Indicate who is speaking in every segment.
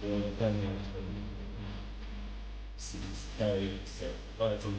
Speaker 1: Yaonekane sky watu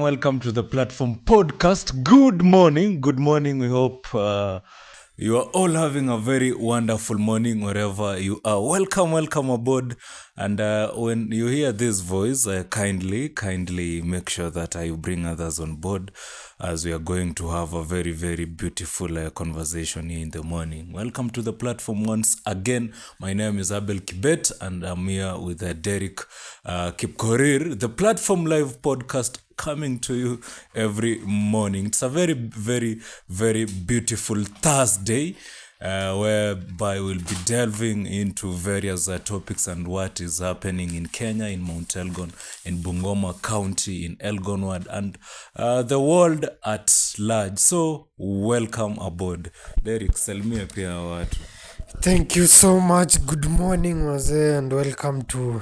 Speaker 1: welcome to the platform podcast. Good morning. We hope you are all having a very wonderful morning wherever you are. Welcome aboard. And when you hear this voice, kindly make sure that you bring others on board, as we are going to have a very, very beautiful conversation here in the morning. Welcome to the platform once again. My name is Abel Kibet, and I'm here with Derek Kipkorir, the Platform Live podcast coming to you every morning. It's a very, very, very beautiful Thursday, whereby we'll be delving into various topics and what is happening in Kenya, in Mount Elgon, in Bungoma County, in Elgon Ward, and the world at large. So, welcome aboard. Derek, salimia pia watu.
Speaker 2: Thank you so much. Good morning, wazee, and welcome to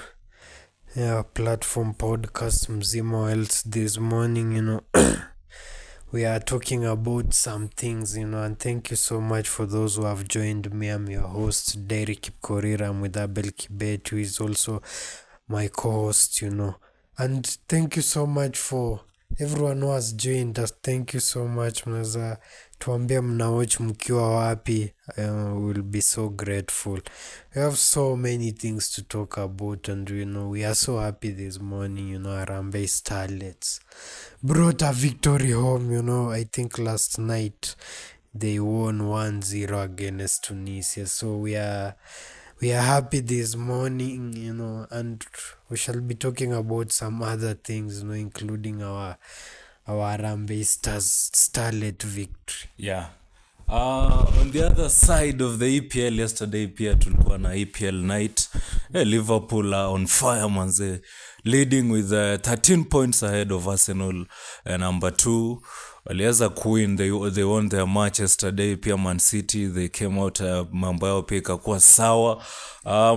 Speaker 2: platform podcast mzima else this morning. We are talking about some things, and thank you so much for those who have joined me. I'm your host, Derek Kipkorir. I'm with Abel Kibet, who is also my co-host, and thank you so much for everyone who has joined us. Thank you so much. Mnaza tuambie mnawatch mkiwa wapi. We'll be so grateful. We have so many things to talk about, and we are so happy this morning. Harambee Starlets brought a victory home. I think last night they won 1-0 against Tunisia. So we are happy this morning, and we shall be talking about some other things, including our Harambee Starlet victory.
Speaker 1: Yeah. On the other side of the EPL, yesterday pia tulikuwa na EPL night. Liverpool are on fire manze, leading with 13 points ahead of Arsenal, number 2. Waliweza kuwin, they won their match yesterday. Pia Man City, they came out, mambo yao pia ikakuwa sawa.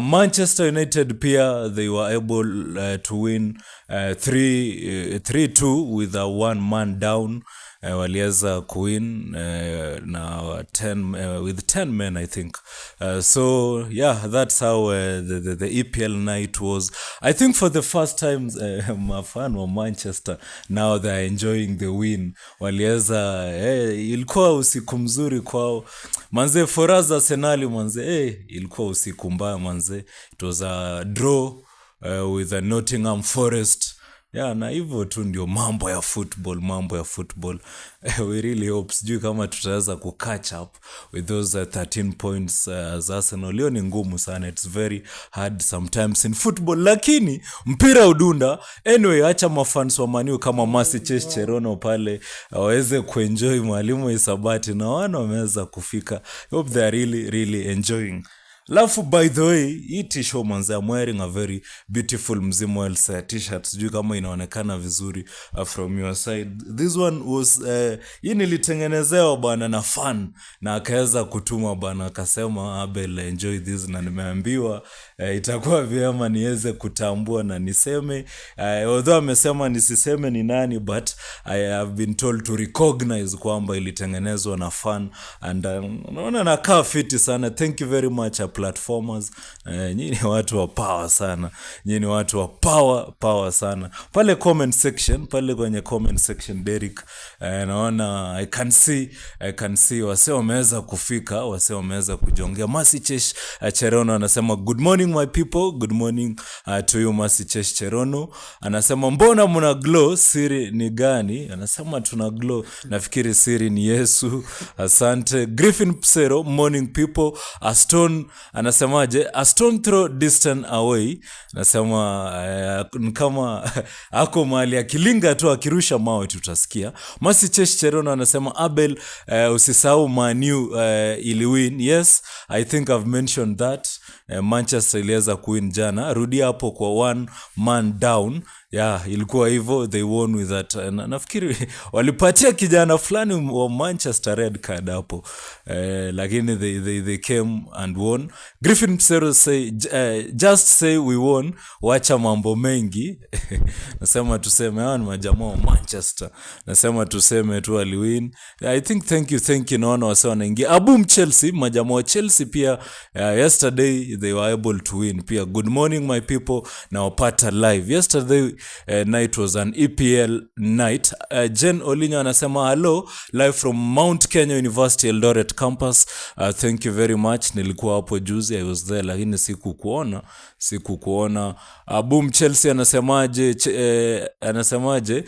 Speaker 1: Manchester United pia, they were able to win 3-2 with a one man down. Waliweza kuwin na 10 with 10 men, I think. So yeah, that's how the EPL night was. I think for the first time, mafan wa Manchester now they're enjoying the win. Waliweza ilikuwa usiku mzuri kwao manze. For us Arsenal manze, ilikuwa usiku mbaya manze. It was a draw with a Nottingham Forest. Yeah, na hivyo tu ndio mambo ya football. We really hope, sijui kama tutaweza catch up with those 13 points as Arsenal. Leo ni ngumu sana, it's very hard sometimes in football, lakini mpira udunda. Anyway, acha mafans wa Man U kama Mercy Cherono pale waweze kuenjoy mwalimu Isabati, na wana wameweza kufika. Hope they are really, really enjoying. Lafu, by the way, hii t-shirt manze, I'm wearing a very beautiful Mzimo Elsa t-shirt. Sijui kama inaonekana vizuri from your side. This one was hii nilitengenezewa bana na fan, na akaweza kutuma bana, akasema Abel enjoy this, na nimeambiwa itakuwa vyema niweze kutambua na niseme, although amesema nisiseme ni nani, but I have been told to recognize kwamba ilitengenezwa na fan, and naona nakaa fiti sana. Thank you very much, platformers, nyinyi ni watu wa power sana, nyinyi ni watu wa power sana. Pale comment section Derek, naona I can see wase wameweza kufika, wase wameweza kujongea. Masichesh Cherono anasema good morning my people, good morning to you Masichesh Cherono. Anasema mbona muna glow, siri ni gani? Anasema tuna glow, nafikiri siri ni Yesu. Asante. Griffin Psero, morning people. Aston anasemaje? A stone throw distant away. Anasema kama ako mahali akilinga tu akirusha mawe tutasikia. Masichesh Cherono anasema Abel, usisahau Manu iliwin. Yes, I think I've mentioned that. Manchester iliweza kuwin jana. Rudi hapo kwa 1 man down. Yeah, ilikuwa hivyo, they won with that. Nafikiri walipatia kijana fulani wa Manchester red card hapo. Lakini they came and won. Griffin Psero say, just say we won, wacha mambo mengi. Nasema tuseme hawa ni majamaa wa Manchester. Nasema tuseme tu waliwin. I think thank you naona wase wanaingia. Abum Chelsea, majamaa wa Chelsea pia yesterday they were able to win. Pia good morning my people, na wapata live. Yesterday night was an EPL night. Jen Olinyo anasema hello, live from Mount Kenya University Eldoret campus. Thank you very much. Nilikuwa hapo juzi, I was there, lakini sikukuona. Boom Chelsea anasemaje?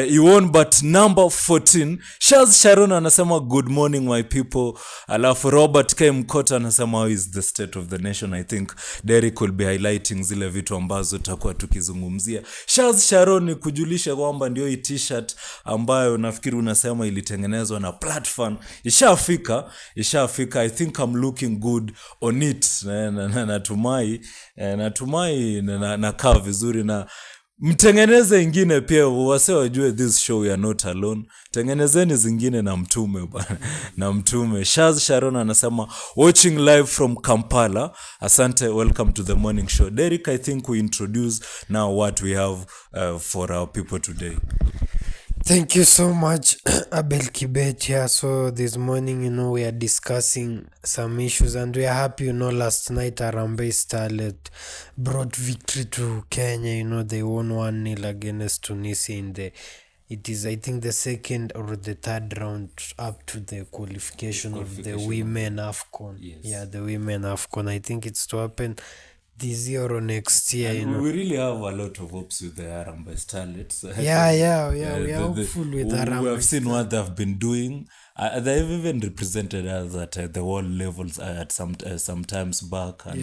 Speaker 1: You won but number 14. Shaz Sharon anasema good morning my people. Alafu Robert K. Mkota anasema how is the state of the nation. I think Derek will be highlighting zile vitu ambazo tutakuwa tukizungumzia. Shaz Sharon ni kujulisha kwamba ndio hii t-shirt ambayo nafikiri unasema ilitengenezwa na platform ishafika. I think I'm looking good on it. Natumai nakaa vizuri, na mtengeneze ingine pia, wase wajue this show we are not alone. Tengenezeni zingine na mtume bana, na mtume. Shaz Sharon anasema watching live from Kampala. Asante, welcome to the morning show. Derek, I think we introduce now what we have for our people today.
Speaker 2: Thank you so much, Abel Kibet. Yeah, so this morning, we are discussing some issues, and we are happy, last night Harambee Starlet brought victory to Kenya. They won 1-0 against Tunisia it is, I think, the second or the third round up to the qualification of the women AFCON.
Speaker 1: Yes.
Speaker 2: Yeah, the women AFCON. I think it's to happen this year or next year.
Speaker 1: And we really have a lot of hopes with the Harambee Starlets.
Speaker 2: Yeah, we are hopeful with Harambee.
Speaker 1: We have seen what they've been doing. They've even represented us at the world levels at some times back, and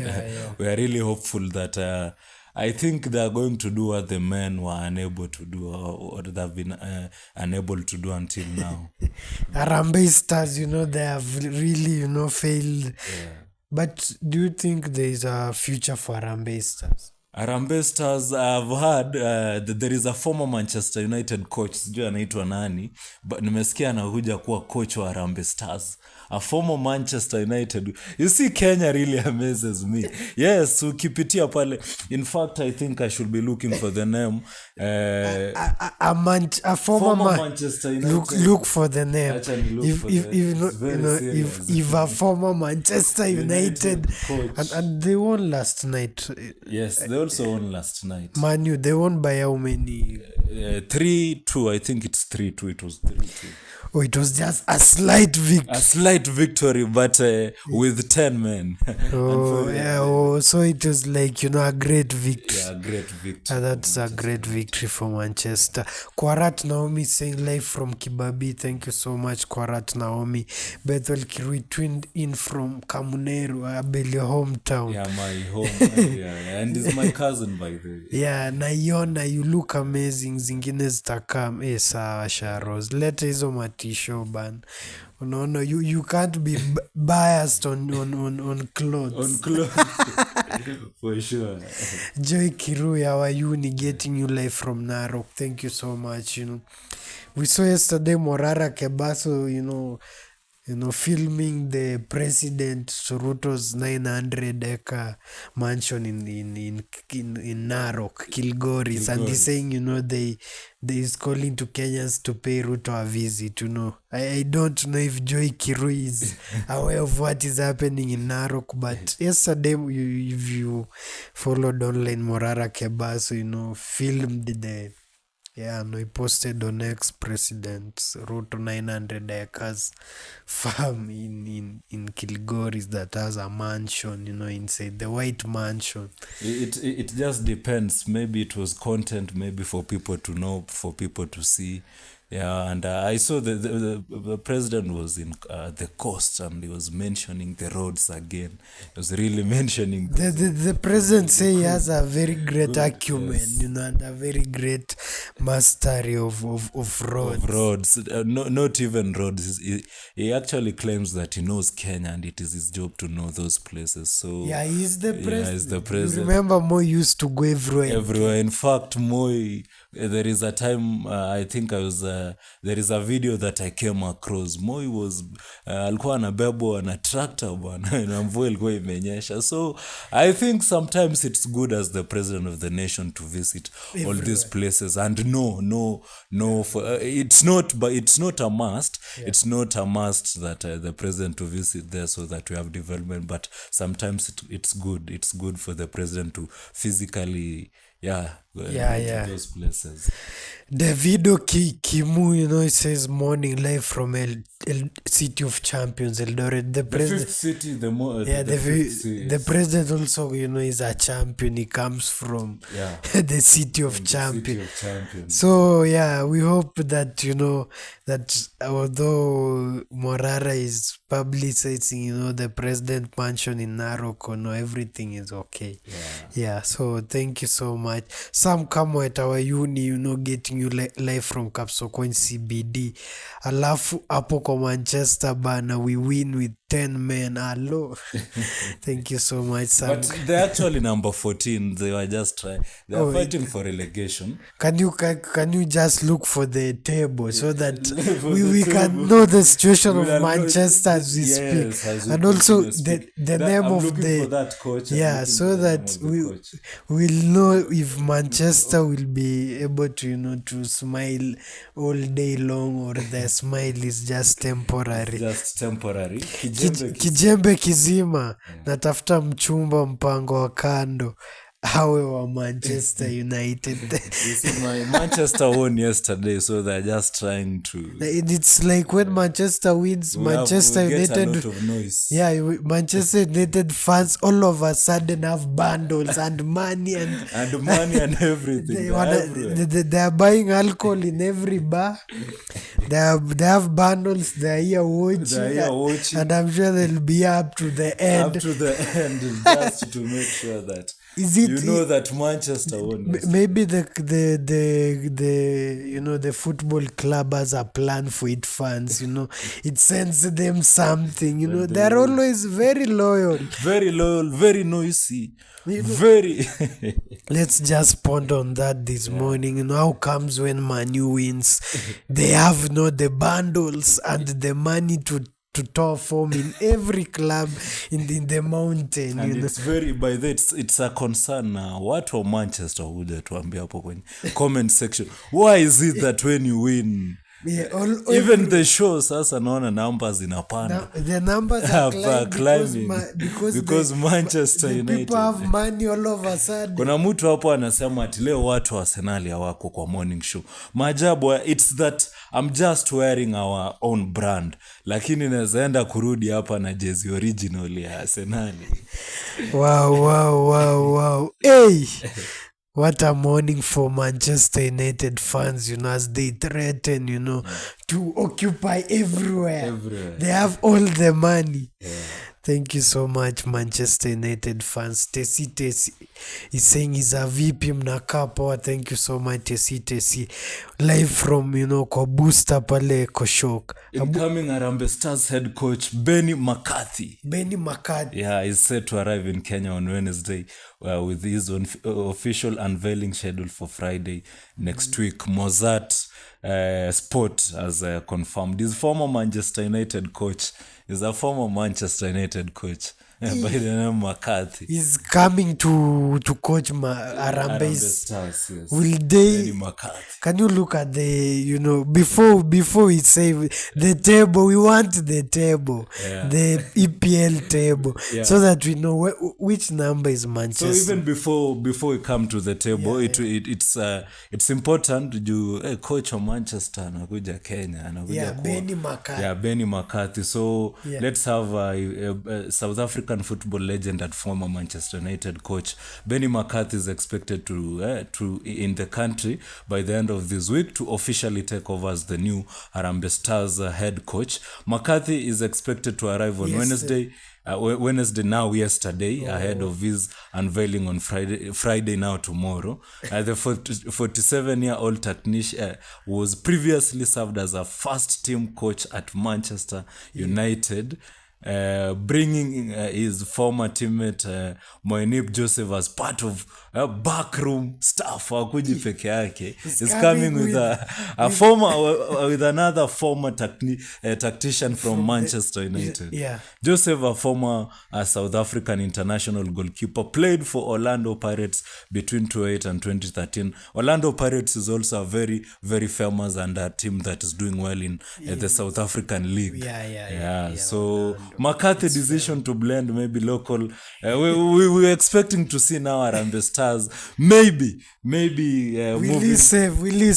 Speaker 1: we are really hopeful that I think they are going to do what the men were unable to do, or they've been unable to do until now.
Speaker 2: Harambee Stars, they have really, failed.
Speaker 1: Yeah.
Speaker 2: But do you think there is a future for Harambee Stars?
Speaker 1: Harambee Stars, I've heard that there is a former Manchester United coach, sijui anaitwa nani, but nimesikia anakuja kuwa coach wa Harambee Stars. A former Manchester United. You see, Kenya really amazes me. Yes, ukipitia pale. In fact, I think I should be looking for the name.
Speaker 2: A former
Speaker 1: Manchester United.
Speaker 2: Look for the name. If a former Manchester United and they won last night.
Speaker 1: Yes, they also won last night.
Speaker 2: Man U, they won by how many?
Speaker 1: 3-2. I think it's 3-2. It was 3-2.
Speaker 2: Oh, it was just a slight victory.
Speaker 1: A slight victory, but with 10 men.
Speaker 2: Oh, yeah. Oh, so it was like, a great victory.
Speaker 1: Yeah, a great victory.
Speaker 2: That's a great victory for Manchester. Kwarat Naomi saying live from Kibabi. Thank you so much, Kwarat Naomi. Bethel Kirui tuned in from Kamuneru, Abel, your hometown.
Speaker 1: Yeah, my home. Yeah, and it's my cousin, by the way.
Speaker 2: Yeah, Naiona, you look amazing. Zingine zitakam. Sawa Sharos. Leta hizo matisho ban. No, you can't be biased on clothes.
Speaker 1: On clothes. For sure.
Speaker 2: Joy Kirui, how are you? Getting you live from Narok. Thank you so much. We saw yesterday Morara Kebaso, filming the president Ruto's 900-acre mansion in Narok, Kilgoris, and he's saying, they is calling to Kenyans to pay Ruto a visit. I don't know if Joy Kirui is aware of what is happening in Narok, but yesterday, if you followed online, Morara Kebaso, filmed he posted on ex-president Ruto 900 acres farm in Kilgoris that has a mansion, inside the white mansion.
Speaker 1: It just depends. Maybe it was content, maybe for people to know, for people to see. Yeah, and I saw the president was in the coast, and he was mentioning the roads again. He was really mentioning
Speaker 2: the president say he has a very great acumen, and a very great mastery of roads.
Speaker 1: Of roads, not even roads. He actually claims that he knows Kenya, and it is his job to know those places. So
Speaker 2: yeah, he's the president.
Speaker 1: He's the president.
Speaker 2: You remember Moi used to go everywhere.
Speaker 1: In fact, Moi, there is a time I think there is a video that I came across. Moi was alikuwa anabebwa na tractor bwana na mvua ilikuwa imenyesha. So I think sometimes it's good as the president of the nation to visit all these places and it's not a must. Yeah. It's not a must that the president to visit there so that we have development, but sometimes it's good for the president to physically to those places.
Speaker 2: Davido Kimu, it says morning live from City of Champions, Eldoret. The president,
Speaker 1: fifth city,
Speaker 2: the president also, is a champion. He comes from the City of Champions. So we hope that that although Morara is publicizing, the president mansion in Narok, everything is okay. So thank you so much. Sam Kamo at our uni, getting you live from Kapsokwen CBD. Alafu hapo kwa Manchester bana, we win with 10 men. Hello. Thank you so much, Sam.
Speaker 1: But they're actually number 14. They were just trying. They are fighting for relegation.
Speaker 2: Can you just look for the table so that we can know the situation of Manchester as we speak, and also the name of the
Speaker 1: that coach.
Speaker 2: So that we'll know if Manchester will be able to to smile all day long, or the smile is just temporary. Kijembe kizima natafuta mchumba mpango wa kando awe wa Manchester United.
Speaker 1: You see, Manchester won yesterday, so they're just trying to.
Speaker 2: It's like when Manchester wins, Manchester United.
Speaker 1: A lot of noise.
Speaker 2: Manchester United fans all of a sudden have bundles and money and
Speaker 1: everything.
Speaker 2: They are buying alcohol in every bar. They have bundles. They are here watching, and I'm sure they'll be up to the end.
Speaker 1: Just to make sure that. That Manchester won.
Speaker 2: Maybe the the football club has a plan for its fans. It sends them something. They're always very loyal,
Speaker 1: very noisy, very.
Speaker 2: Let's just ponder on that this morning. How comes when Man U wins, they have the bundles and the money to tour form in every club in the mountain.
Speaker 1: And it's very, by that, it's a concern now. Watu wa Manchester huja tuambia hapo kwenye comment section. Why is it that when you win, even the show sasa naona numbers inapanda?
Speaker 2: The numbers are climbing
Speaker 1: because Manchester United,
Speaker 2: people have money all of a sudden.
Speaker 1: Kuna mtu hapo anasema ati leo watu wa Arsenal hawako kwa morning show. Maajabu, it's that I'm just wearing our own brand, lakini nazaenda kurudi hapa na jezi original ya Arsenal.
Speaker 2: Wow. Hey! What a morning for Manchester United fans, as they threaten, to occupy everywhere. They have all the money. Thank you so much, Manchester United fans. Tesi is saying he's a VP mnakaa poa. Thank you so much, Tesi. Live from, kwa booster pale Koshok.
Speaker 1: Incoming Harambee Stars head coach Benny McCarthy.
Speaker 2: Yeah,
Speaker 1: is set to arrive in Kenya on Wednesday. with his official unveiling schedule for Friday next week. Mozart Sport has confirmed. His former Manchester United coach is a former Manchester United coach by the name McCarthy.
Speaker 2: He's coming to coach Harambee
Speaker 1: Stars, yes.
Speaker 2: Will they?
Speaker 1: McCarthy.
Speaker 2: Can you look at the before we say the table? We want the table, the EPL table, so that we know which number is Manchester.
Speaker 1: So even before we come to the table, it's important. Coach of Manchester anakuja Kenya, anakuja Benny McCarthy. So let's have a South African football legend and former Manchester United coach Benny McCarthy is expected to in the country by the end of this week to officially take over as the new Harambee Stars head coach. McCarthy is expected to arrive on Wednesday ahead of his unveiling on Friday now tomorrow. The 47-year-old technician was previously served as a first team coach at Manchester United, bringing his former teammate Moenip Joseph as part of backroom staff. Hakuji peke yake. He's coming with another former tactician from Manchester United. Joseph, a former South African international goalkeeper, played for Orlando Pirates between 2008 and 2013. Orlando Pirates is also a very, very famous and a team that is doing well in the South African League. So McCarthy decision to blend maybe local. We were expecting to see now Harambee Stars. Maybe will he save? Maybe he'll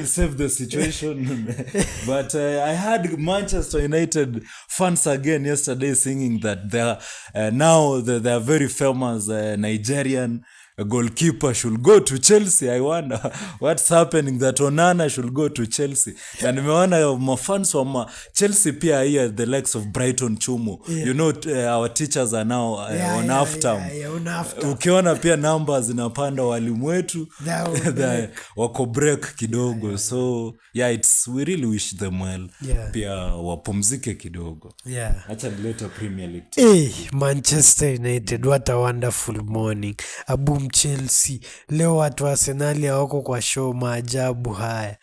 Speaker 1: save the situation. But I had Manchester United fans again yesterday singing that they are very famous Nigerian goalkeeper should go to Chelsea. I wonder what's happening that Onana should go to Chelsea. And nimeona mafans wa Chelsea pia here, the likes of Brighton Chumo. Our teachers are now on half term. Ukiona pia numbers zinapanda walimu wetu wako break kidogo. So we really wish them well. Pia wapumzike kidogo. Acha later Premier League.
Speaker 2: Manchester United, what a wonderful morning. Boom Chelsea. Leo watu Arsenali wako kwa show, maajabu haya.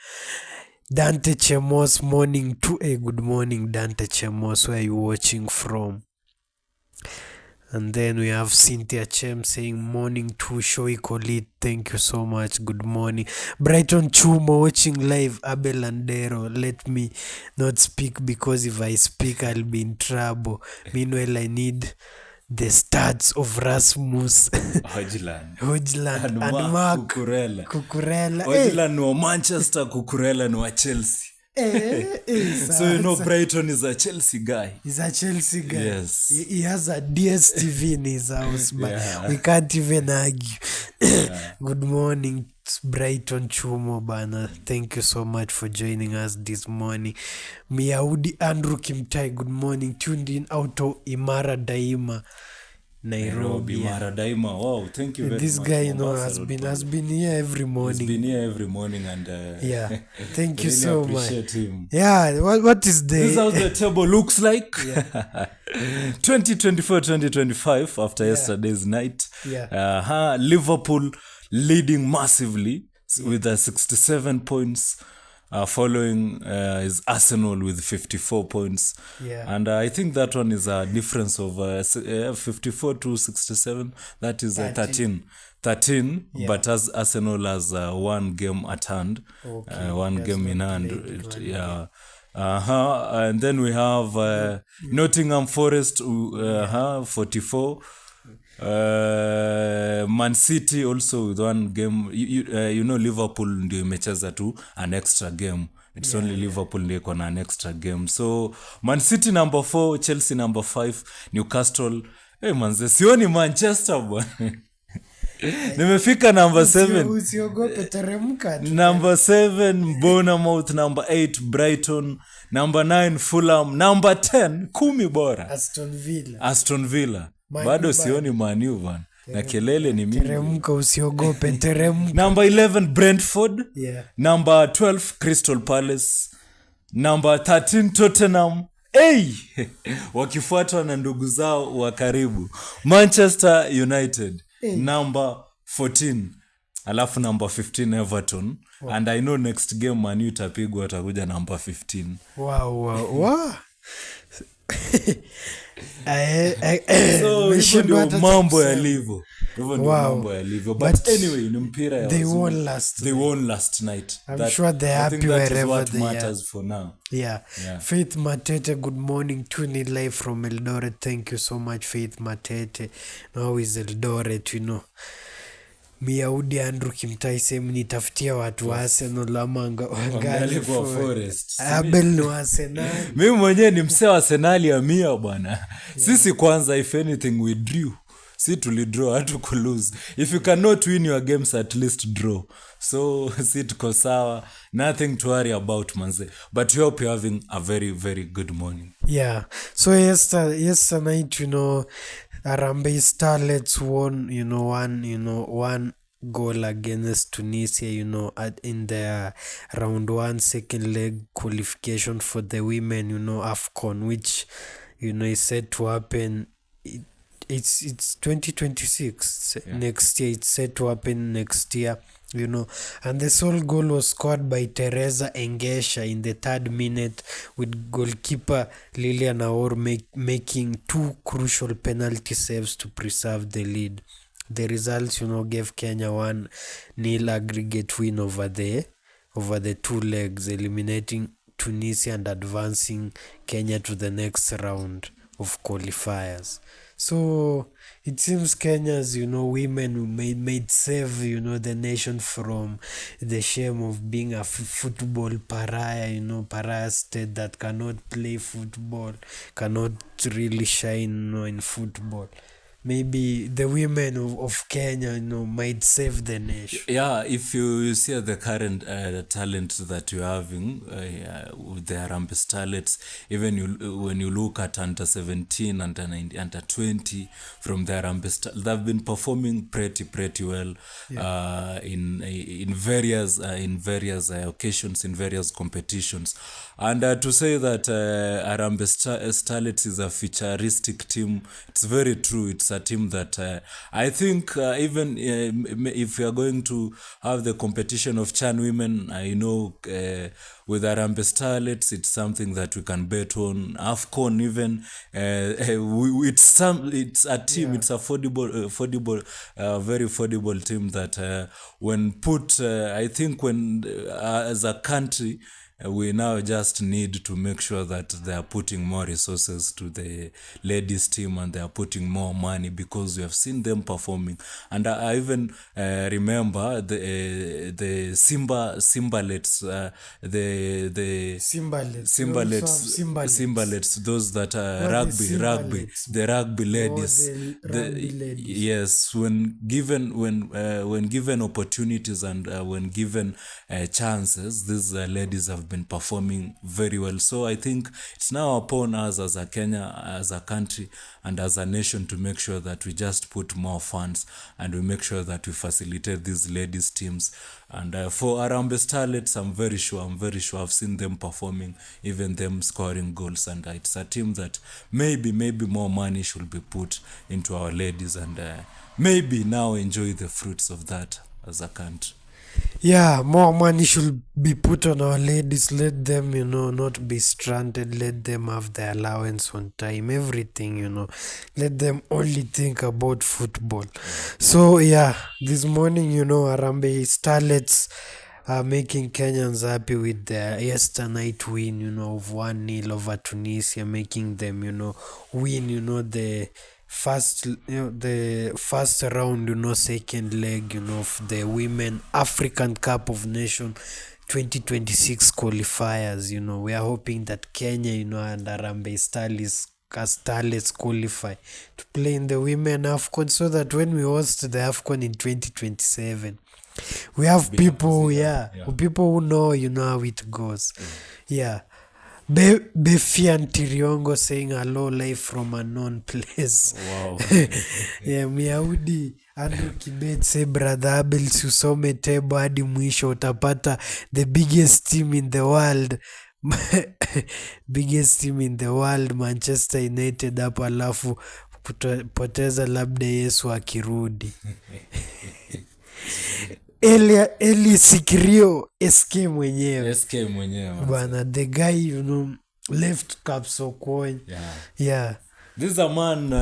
Speaker 2: Dante Chemos morning to good morning Dante Chemos, where you watching from? And then we have Cynthia Chem saying morning to Show Colit. Thank you so much. Good morning. Brighton Chuma watching live. Abel Andero. Let me not speak because if I speak I'll be in trouble. Meanwhile I need the stats of Rasmus Hojland and Mark Cucurella.
Speaker 1: Hojland no Manchester, Cucurella no Chelsea. So Brighton is a Chelsea guy.
Speaker 2: He's a Chelsea guy.
Speaker 1: Yes.
Speaker 2: He has a DSTV in his house, but we can't even argue. Good morning, Brighton Chumo Bana. Thank you so much for joining us this morning. Miyaudi Andrew Kimtai, good morning. Tuned in out of Imara Daima, Nairobi.
Speaker 1: Imara Daima. Wow, thank you very
Speaker 2: this
Speaker 1: much.
Speaker 2: This guy, has been here every morning.
Speaker 1: He's been here every morning and
Speaker 2: thank you
Speaker 1: really
Speaker 2: so
Speaker 1: appreciate
Speaker 2: much.
Speaker 1: Him.
Speaker 2: What is
Speaker 1: this is how the table looks like. 2024-2025 after yesterday's night. Liverpool leading massively with 67 points. Following is Arsenal with 54 points. And I think that one is a difference of 54 to 67. That is 13. But as Arsenal has one game at hand, one game in hand. And then we have Nottingham Forest 44. Man City also with one game. Liverpool ndio imecheza tu an extra game. It's only Liverpool ndio iko na an extra game. So Man City number 4, Chelsea number 5, Newcastle. Manze sioni Manchester bwana. Nimefika number 7.
Speaker 2: Usiogope, teremka.
Speaker 1: Number 7 Bournemouth, number 8 Brighton, number 9 Fulham, number 10 10 bora Aston Villa. Bado sioni Man U bwana. Na kelele ni mingi.
Speaker 2: Teremka, usiogope, teremka.
Speaker 1: Number 11 Brentford, number 12 Crystal Palace, number 13 Tottenham. Wakifuatwa na ndugu zao wa karibu Manchester United. number 14 alafu number 15 Everton. And I know next game Man U itapigwa atakuja number 15.
Speaker 2: Wow.
Speaker 1: So hivyo ndio mambo yalivyo. But anyway, ni mpira ya
Speaker 2: they
Speaker 1: wazungu.
Speaker 2: won
Speaker 1: last night.
Speaker 2: I'm sure they're happy wherever they
Speaker 1: matters for now.
Speaker 2: Yeah. Faith Matete, good morning. Tune in live from Eldoret. Thank you so much, Faith Matete. Now is Eldoret, Miaudi Andrew Kimtai same nitafutia watu wa Arsenal ama wangali
Speaker 1: kwa Forest.
Speaker 2: Abel ni wa Arsenal.
Speaker 1: Mimi mwenyewe ni msee wa Arsenal ya mia bwana. Sisi kwanza if anything we drew. Si tulidraw hatu kulose. If you cannot win your games at least draw. So si tuko sawa. Nothing to worry about manze. But we hope you're having a very very good morning.
Speaker 2: Yeah. So yesterday night, Harambee Starlets won, one goal against Tunisia, in their round 1 second leg qualification for the women, AFCON, which, is set to happen. It's 2026 next year. It's set to happen next year, and the sole goal was scored by Teresa Engesha in the 3rd minute, with goalkeeper Lilian Aor making 2 crucial penalty saves to preserve the lead. The results, gave Kenya 1-0 aggregate win over the 2 legs, eliminating Tunisia and advancing Kenya to the next round of qualifiers. So it seems Kenya's, women made save, the nation from the shame of being a football pariah, pariah state that cannot play football, cannot really shine, in football. Maybe the women of Kenya, might save the nation. Yeah,
Speaker 1: if you see the current talent that you're having with the Harambee Starlets, even when you look at under 17, under 19, under 20 from the Harambee Starlets, they've been performing pretty well in various occasions, in various competitions. And to say that Harambee Starlets is a futuristic team, it's very true. It's a team that I think even if we are going to have the competition of Chan women, with Harambee Starlets, it's something that we can bet on. AFCON even, it's a team, it's affordable, very affordable team that when put, I think when as a country, we now just need to make sure that they are putting more resources to the ladies team, and they are putting more money, because we have seen them performing. And I even remember the Simbalets, the Simbalets, those that are the rugby ladies. Yes, when given opportunities and when given chances, these ladies have been performing very well. So I think it's now upon us as a Kenya, as a country, and as a nation to make sure that we just put more funds and we make sure that we facilitate these ladies teams. And for Harambee Starlets, I'm very sure I've seen them performing, even them scoring goals, and it's a team that maybe more money should be put into our ladies, and maybe now enjoy the fruits of that as a country.
Speaker 2: Yeah, more money should be put on our ladies. Let them, not be stranded. Let them have their allowance on time. Everything, let them only think about football. So, yeah, this morning, Harambee Starlets are making Kenyans happy with their yesterday night win, of 1-0 over Tunisia, making them, win, the first round, second leg, of the Women African Cup of Nations 2026 qualifiers. We are hoping that Kenya, and Harambee Starlets qualify to play in the Women AFCON, so that when we host the AFCON in 2027, we have people, people who know, how it goes. Yeah. Befian Tiriongo saying hello live from a known place.
Speaker 1: Wow.
Speaker 2: Yeah, Miaudi Andrew Kibet say brother Abel usome tebo hadi mwisho utapata the biggest team in the world. Biggest team in the world, Manchester United hapo, alafu poteza labda Yesu akirudi. Eli Sikirio SK mwenyewe bana, the guy left Kapsokony. Yeah.
Speaker 1: This is a man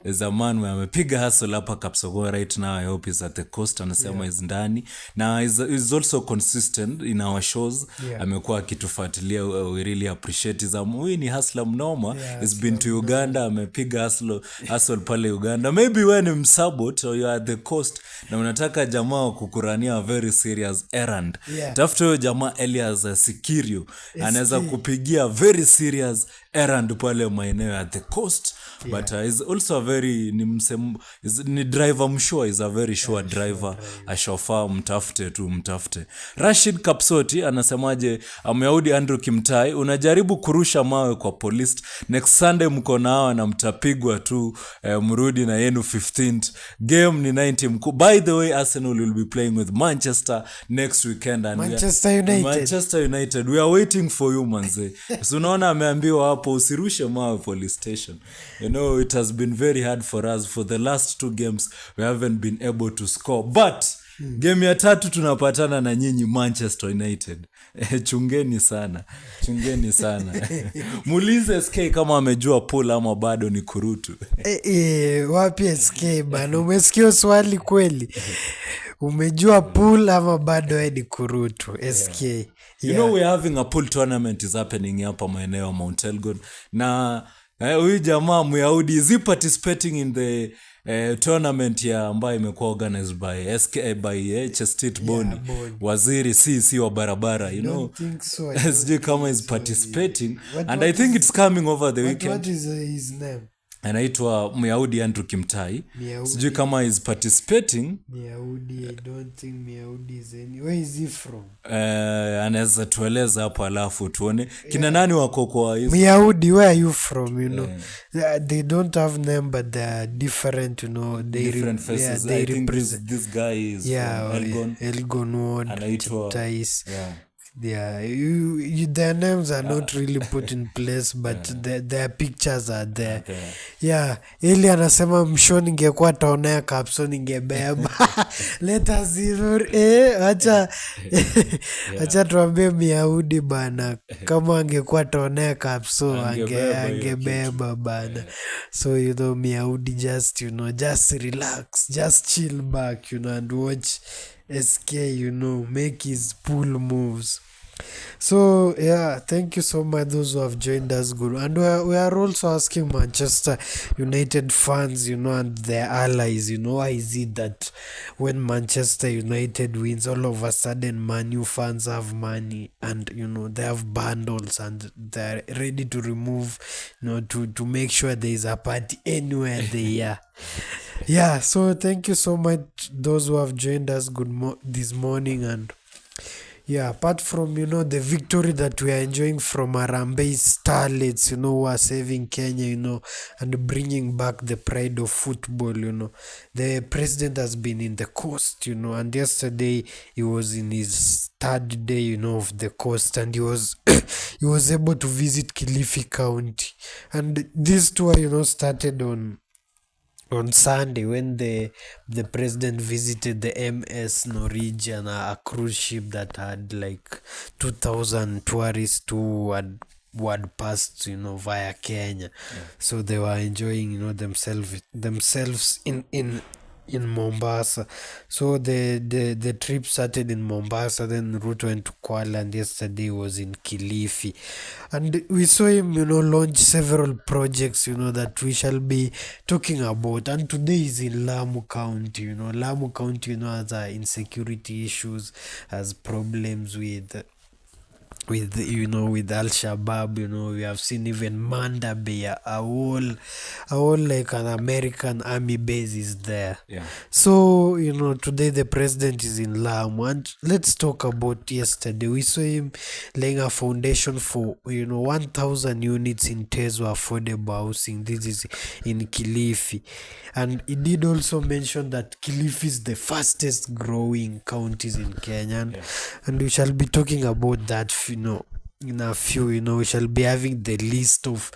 Speaker 1: is a man where amepiga hustle hapa Kapsokony right now. I hope he's at the coast. Anasema is ndani na is also consistent in our shows. Amekuwa akitufuatilia. We really appreciate his ni hustler mnoma. He's been to Uganda. Amepiga hustle pale Uganda. Maybe when you msabot or you are at the coast na unataka jamaa kukurania a very serious errand, tafuta huyo jamaa Elias Sikirio. Anaweza kupigia very serious errand pale maeneo at the coast. But is also a very ni driver msure, is a very sure driver. Ashofa mtafute. Rashid Kapsoti anasemaje, Myahudi Andrew Kimtai, unajaribu kurusha mawe kwa police. Next Sunday mko nao na mtapigwa tu, mrudi na yenu 15th. Game ni 90 mkuu. By the way, Arsenal will be playing with Manchester next weekend. And Manchester United. We are waiting for you manze. So unaona ameambiwa hapo usirushe mawe police station. You know, it has been very hard for us. For the last 2 games, we haven't been able to score. But game ya 3 tunapatana na nyinyi Manchester United. Chungeni sana. Muulize SK kama amejua pool ama bado ni kurutu.
Speaker 2: Wapi SK bana? Umesikia swali kweli? Umejua pool ama bado ni kurutu? SK.
Speaker 1: You know, we're having a pool tournament is happening hapa maeneo ya Mount Elgon. Na huyu jamaa Myahudi is participating in the tournament ya ambayo imekuwa organized by SK by Chestit Boni. Waziri si wa barabara, you know. SJ kama is participating. And I think it's coming over the weekend.
Speaker 2: What is his name?
Speaker 1: Anaitwa Myahudi Andrew Kimtai. Sijui kama is participating.
Speaker 2: Myahudi, I don't think Myahudi is where is he from?
Speaker 1: Anaweza tueleza hapo alafu tuone kina nani wako kwa hizo.
Speaker 2: Myahudi, where are you from, you know? They don't have name but they are different, you know.
Speaker 1: Different faces. I think this guy is from
Speaker 2: Elgon Ward.
Speaker 1: Anaitwa
Speaker 2: their names are not really put in place but their pictures are there. Ili anasema msho ningekuwa taonea kapso ningebeba. Let us acha tuambie Myahudi bana, kama angekuwa taonea kapso angebeba bana. So you know, Myahudi just relax, just chill back, you know, and watch SK, you know, make his pool moves. So thank you so much those who have joined us, Guru. And we are also asking Manchester United fans, you know, and their allies, you know, why is it that when Manchester United wins, all of a sudden Man U fans have money and, you know, they have bundles and they're ready to remove, you know, to make sure there is a party anywhere they are. So thank you so much those who have joined us this morning. And apart from, you know, the victory that we are enjoying from Harambee Starlets, you know, who are saving Kenya, you know, and bringing back the pride of football, you know. The president has been in the coast, you know, and yesterday he was in his 3rd day, you know, of the coast, and he was able to visit Kilifi County. And this tour, you know, started on Sunday when the president visited the MS Norwegian, a cruise ship that had like 2,000 tourists who had passed, you know, via Kenya. So they were enjoying, you know, themselves in Mombasa. So the trip started in Mombasa, then Ruto went to Kuala, and yesterday was in Kilifi. And we saw him, you know, launch several projects, you know, that we shall be talking about. And today is in Lamu County, you know. Lamu County, you know, has insecurity issues, has problems with you know, with Al-Shabaab, you know. We have seen even Manda Bay, a whole like an American army base is there. So, you know, today the president is in Lamu, and let's talk about yesterday. We saw him laying a foundation for, you know, 1,000 units in Tezo affordable housing. This is in Kilifi. And he did also mention that Kilifi is the fastest growing counties in Kenya. And we shall be talking about that, you know, in a few, you know. We shall be having the list of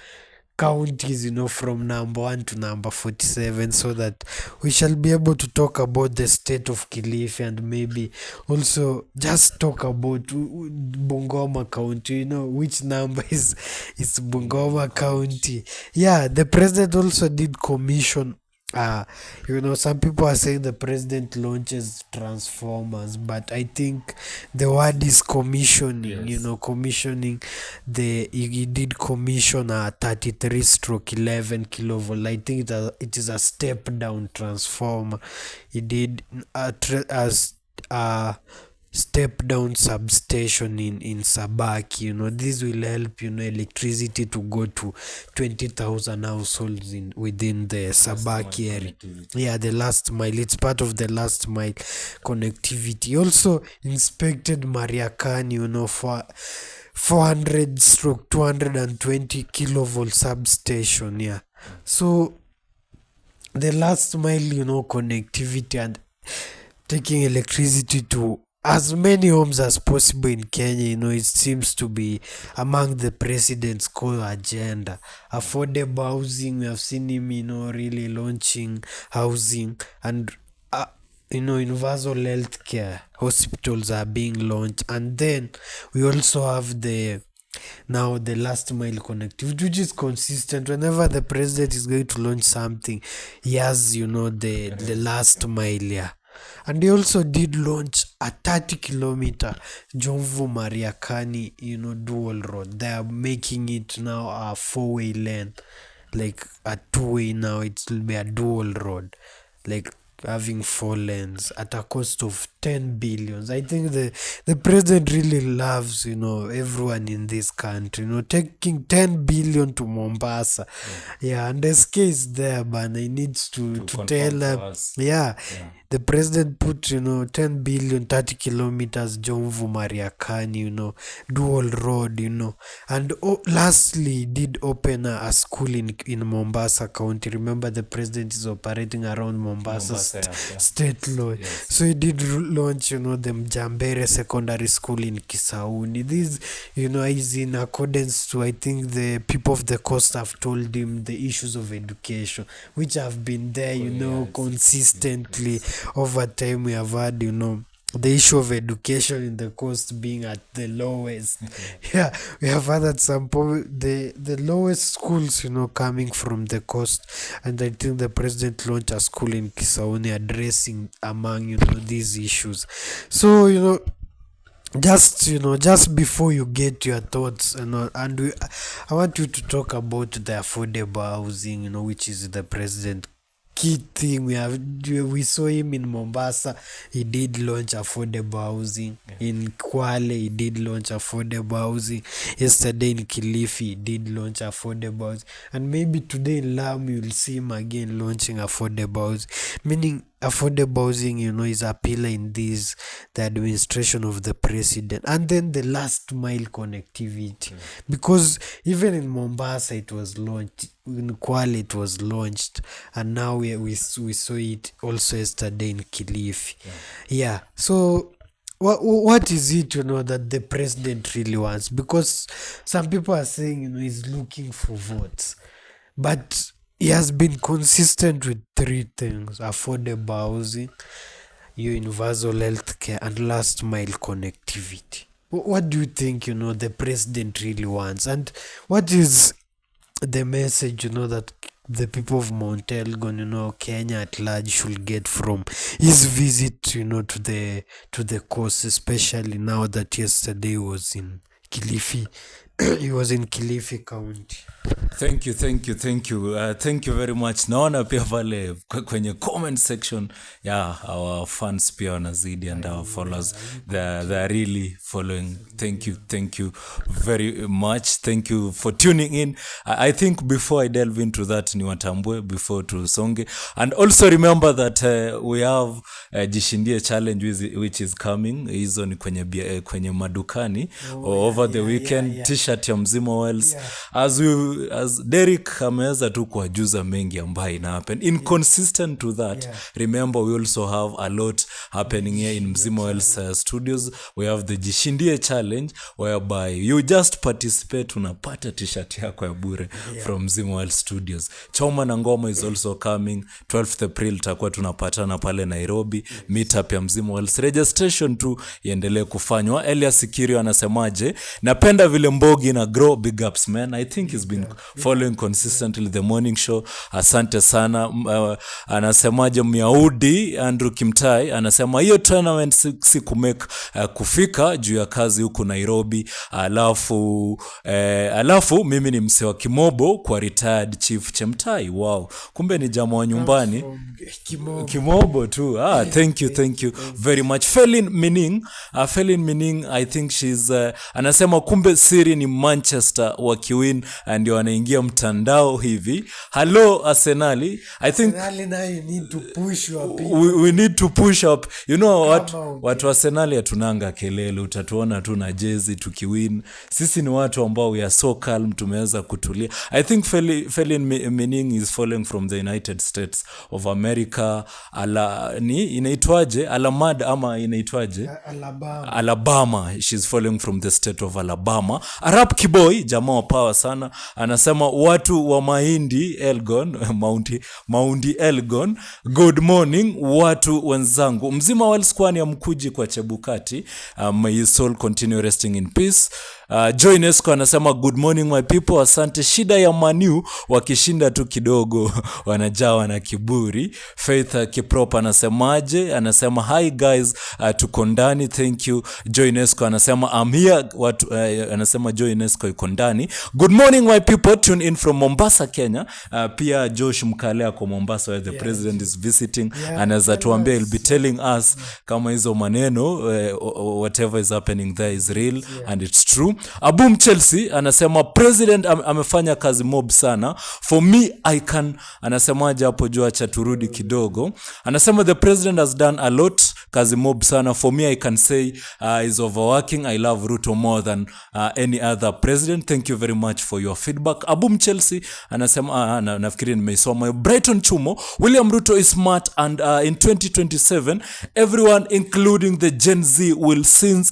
Speaker 2: counties, from number 1 to number 47, so that we shall be able to talk about the state of Kilifi and maybe also just talk about Bungoma County, which number is Bungoma County. Yeah, the president also did commission. Some people are saying the president launches transformers, but I think the word is commissioning.
Speaker 1: Yes.
Speaker 2: Commissioning. He did commission a 33/11 kilovolt. I think it is a step down transformer. He did a step down substation in Sabaki. This will help electricity to go to 20,000 households within the Sabaki area. Yeah, the last mile. It's part of the last mile connectivity. Also inspected Mariakani, for 400/220 kilovolt substation. Yeah, so the last mile, connectivity and taking electricity to as many homes as possible in Kenya, it seems to be among the president's core agenda. Affordable housing, we have seen him, really launching housing, and universal health care. Hospitals are being launched, and then we also have the last mile connectivity, which is consistent. Whenever the president is going to launch something, he has, the last mile. Yeah. And he also did launch a 30-kilometer Jomvu Mariakani, dual road. They are making it now a 4-way lane, like a 2-way now. It will be a dual road, like having 4 lanes at a cost of 10 billion. I think the president really loves, everyone in this country, taking 10 billion to Mombasa. Yeah, and SK is there, but he needs to tell us. Yeah. The president put, 10 billion, 30 kilometers, Jomvu Mariakani, dual road, and lastly, did open a school in Mombasa County. Remember, the president is operating around Mombasa state law. Yes. So he did launch, the Mjambere Secondary School in Kisauni. This, is in accordance to, I think, the people of the coast have told him the issues of education, which have been there, consistently. Over time, we have had, the issue of education in the coast being at the lowest. Yeah, we have had at some point the lowest schools, coming from the coast, and I think the president launched a school in Kisauni addressing among, these issues. So, just before you get your thoughts, I want you to talk about the affordable housing, which is the president key thing. We saw him in Mombasa. He did launch affordable housing. In Kwale, he did launch affordable housing. Yesterday in Kilifi, he did launch affordable housing. And maybe today in Lamu, you'll see him again launching affordable housing. Meaning affordable housing, is a pillar in the administration of the president. And then the last mile connectivity. Because even in Mombasa, it was launched. In Kwale, it was launched. And now we saw it also yesterday in Kilifi. Yeah. So what is it, that the president really wants? Because some people are saying, he's looking for votes. But he has been consistent with 3 things: affordable housing, universal health care, and last mile connectivity. What do you think, the president really wants? And what is the message, that the people of Mount Elgon, Kenya at large, should get from his visit, to the coast, especially now that yesterday was in Kilifi. He was in Kilifi County.
Speaker 1: Thank you very much. Naona pia pale kwenye comment section, our fans pia wanazidi, and our followers, they're really following. Thank you very much. Thank you for tuning in. I think before I delve into that, niwatambue before tusonge, and also remember that we have Jishindie challenge which is coming. Hizo ni kwenye madukani over the weekend. T-shirt ya Mzima Wells. as Derek ameweza tu kuwajuza mengi ambayo ina happen inconsistent to that. Remember, we also have a lot happening here in Mzima Wells studios. We have the Jishindie challenge whereby you just participate, unapata t-shirt yako ya bure from Mzima Wells studios. Choma na ngoma is also coming 12th April, takuwa tunapatana pale Nairobi, meetup ya Mzima Wells. Registration tu iendelee kufanywa. Elias Sikirio anasemaje, napenda vile Mbogi na grow, big ups man. I think he's been following consistently the morning show. Asante sana. Anasemaje Myahudi Andrew Kimtai anasema hiyo tournament si kumake kufika juu ya kazi huku Nairobi. Alafu mimi ni mse wa Kimobo kwa retired chief Chemtai. Wow, kumbe ni jamaa wa nyumbani Kimobo tu. Thank you very much. Felin Mining I think she's anasema kumbe siri ni Manchester wakiwin ndio wanaingia mtandao hivi. Hello Arsenali, I think
Speaker 2: Arsenali now you need to push your
Speaker 1: we need to push up. You know watu Arsenali hatunanga kelele, utatuona tu na jezi tukiwin. Sisi ni watu ambao we are so calm, tumeweza kutulia. I think Felin Mining is following from the United States of America. Inaitwaje? Alamad ama inaitwaje? Alabama. She's following from the state of Alabama. Arab Kiboy, jamaa wa power sana, anasema watu wa Mahindi Elgon, Maundi Elgon, good morning watu wenzangu. Mzima Wells kwani amkuji kwa Chebukati. May his soul continue resting in peace. Joy Nesco anasema good morning my people, asante. Shida ya Manu wakishinda tu kidogo wanajawa na kiburi. Faith Kiprop anasemaje? Anasema hi guys, tuko ndani, thank you. Joy Nesco anasema I'm here. Anasema Joy Nesco iko ndani. Good morning my people, tune in from Mombasa Kenya. Pia Josh Mkale ako Mombasa where the president is visiting. Anaweza tuambia he'll be telling us kama hizo maneno whatever is happening there is real and it's true. Abum Chelsea anasema president amefanya kazi mob sana. For me I can, anasemaje hapo juu, acha turudi kidogo. Anasema the president has done a lot, kazi mob sana. For me I can say is overworking. I love Ruto more than any other president. Thank you very much for your feedback. Abum Chelsea anasema nafikiri nimeisoma. Brighton Chumo, William Ruto is smart and in 2027 everyone including the Gen Z will sing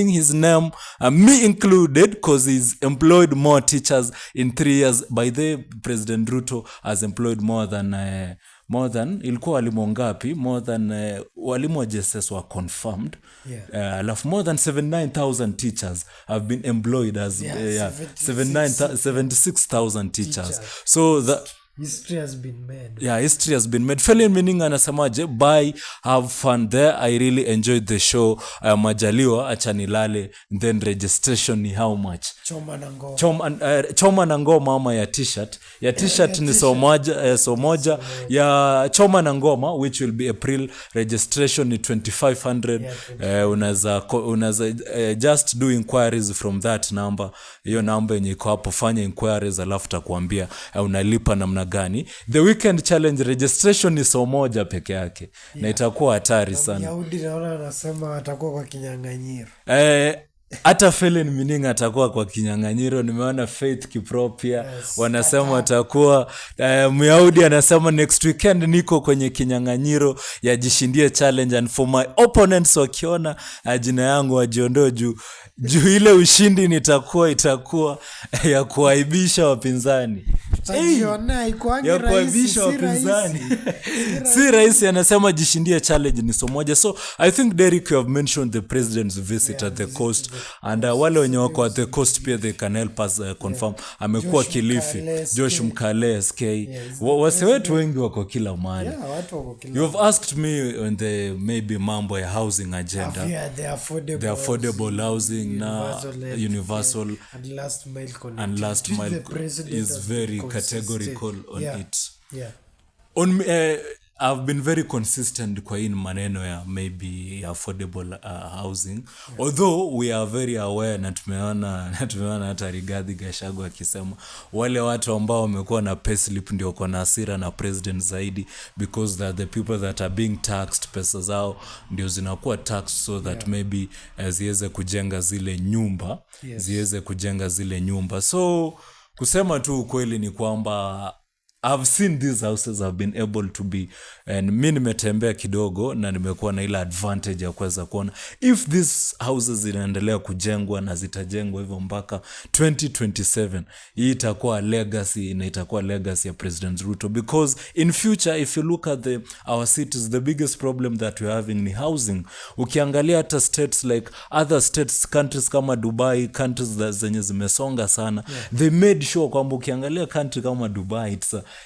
Speaker 1: his name, me included, because he's employed more teachers in 3 years. By the President Ruto has employed more than ilikuwa walimu ngapi? More than walimu wa JSS were confirmed. Alafu more than 79,000 teachers have been employed as 76,000 teachers. So the
Speaker 2: history has been made.
Speaker 1: History has been made. Felin Mining anasemaje, bye, have fun there, I really enjoyed the show. Majaliwa acha nilale, then registration ni how much? Choma na ngoma ama ya t-shirt ni so moja ya choma na ngoma, which will be April. Registration ni 2,500. Unaza just do inquiries from that number. Hiyo number yenye iko hapo, fanya inquiries alafu takuambia unalipa namna gani. The weekend challenge registration ni so moja peke yake, na itakuwa hatari sana.
Speaker 2: Yahudi naona anasema atakuwa kwa kinyang'anyiro.
Speaker 1: Hata Felin Mining atakuwa kwa kinyang'anyiro. Nimeona Faith Kipropia wanasema atakuwa. Myahudi anasema next weekend niko kwenye kinyang'anyiro ya Jishindie challenge, and for my opponents wakiona jina yangu wajiondoe juu ile ushindi itakuwa ya kuaibisha wapinzani. Ya kuaibisha wapinzani. Si rahisi. Anasema Jishindie challenge ni so moja. So I think Derek, you have mentioned the president's visit at the coast, and wale wenye wako at the coast pia they can help us confirm. Amekuwa Kilifi, Josh Mkale SK. Wase wetu wengi wako kila mahali. You have asked me on the maybe mambo ya housing agenda. The affordable housing na universal and last mile is very categorical on it. On me, I've been very consistent kwa in maneno ya maybe affordable housing, although we are very aware, na tumeona hata Rigathi Gachagua akisema wale watu ambao wamekuwa na payslip ndio kwa hasira na president zaidi, because they are the people that are being taxed. Pesa zao ndio zinakuwa taxed so that maybe ziweze kujenga zile nyumba. So kusema tu ukweli ni kwamba I've seen these houses have been able to be, and mi nimetembea kidogo na nimekuwa na ile advantage ya kuweza kuona if these houses zinaendelea kujengwa na zitajengwa hivyo mpaka 2027, hii itakuwa legacy na itakuwa legacy ya President Ruto, because in future if you look at our cities, the biggest problem that we're having ni housing. Ukiangalia hata states like other states, countries kama Dubai, countries zenye zimesonga sana, they made sure kwamba ukiangalia country kama Dubai,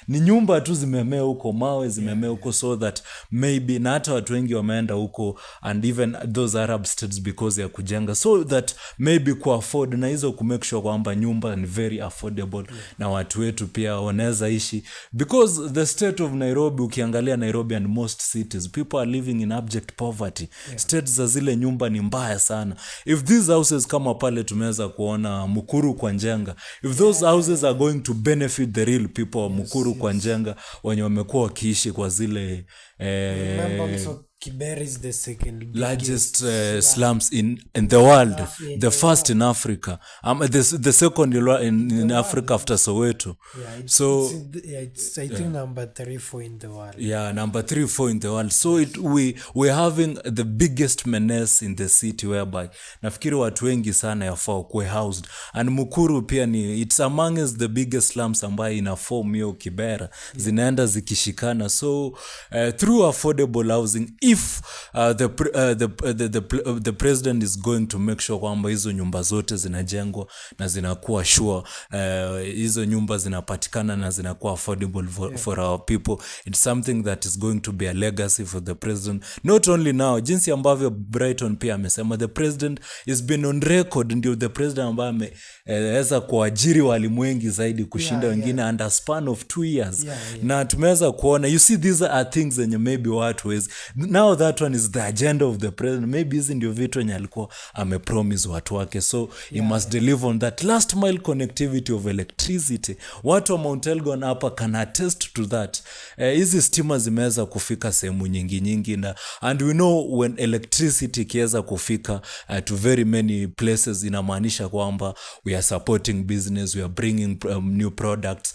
Speaker 1: ni nyumba tu zimemea huko, mawe zimemea huko, so that maybe, na hata watu wengi wameenda huko, and even those Arab states because ya kujenga, so that maybe ku afford na hizo ku make sure kwamba nyumba ni very affordable, na watu wetu pia wanaweza ishi, because the state of Nairobi, ukiangalia Nairobi and most cities, people are living in abject poverty. States za zile nyumba ni mbaya sana. If these houses kama pale tumeweza kuona Mukuru kwa Njenga, if those houses are going to benefit the real people wa Mukuru kwa Njenga, wenye wamekuwa wakiishi kwa zile
Speaker 2: Kibera is the second
Speaker 1: largest slums in the world, the first in Africa, the second in Africa after Soweto.
Speaker 2: It's I think number 3-4 in the world.
Speaker 1: Number 3-4 in the world. So we're having the biggest menace in the city, whereby nafikiri watu wengi sana yafaa kuwe housed, and Mukuru pia it's among the biggest slums ambayo ina form hiyo Kibera, zinaenda zikishikana. So through affordable housing, if the president is going to make sure kwamba hizo nyumba zote zinajengwa na zinakuwa sure, hizo nyumba zinapatikana na zinakuwa affordable for our people, it's something that is going to be a legacy for the president. Not only now, jinsi ambavyo Brighton pia amesema, the president is been on record, ndio the president ambaye ameweza kuajiri walimu wengi zaidi kushinda wengine under a span of 2 years. Na tumeweza kuona, you see, these are things zenye maybe watu wezi, now that one is the agenda of the president, maybe hizi ndio vitu yenye alikuwa amepromise watu wake, so he must deliver on that last mile connectivity of electricity. Watu wa Mount Elgon hapa can attest to that. Hizi stima zimeweza kufika sehemu nyingi na, and we know when electricity kiweza kufika to very many places, inamaanisha kwamba we are supporting business, we are bringing new products.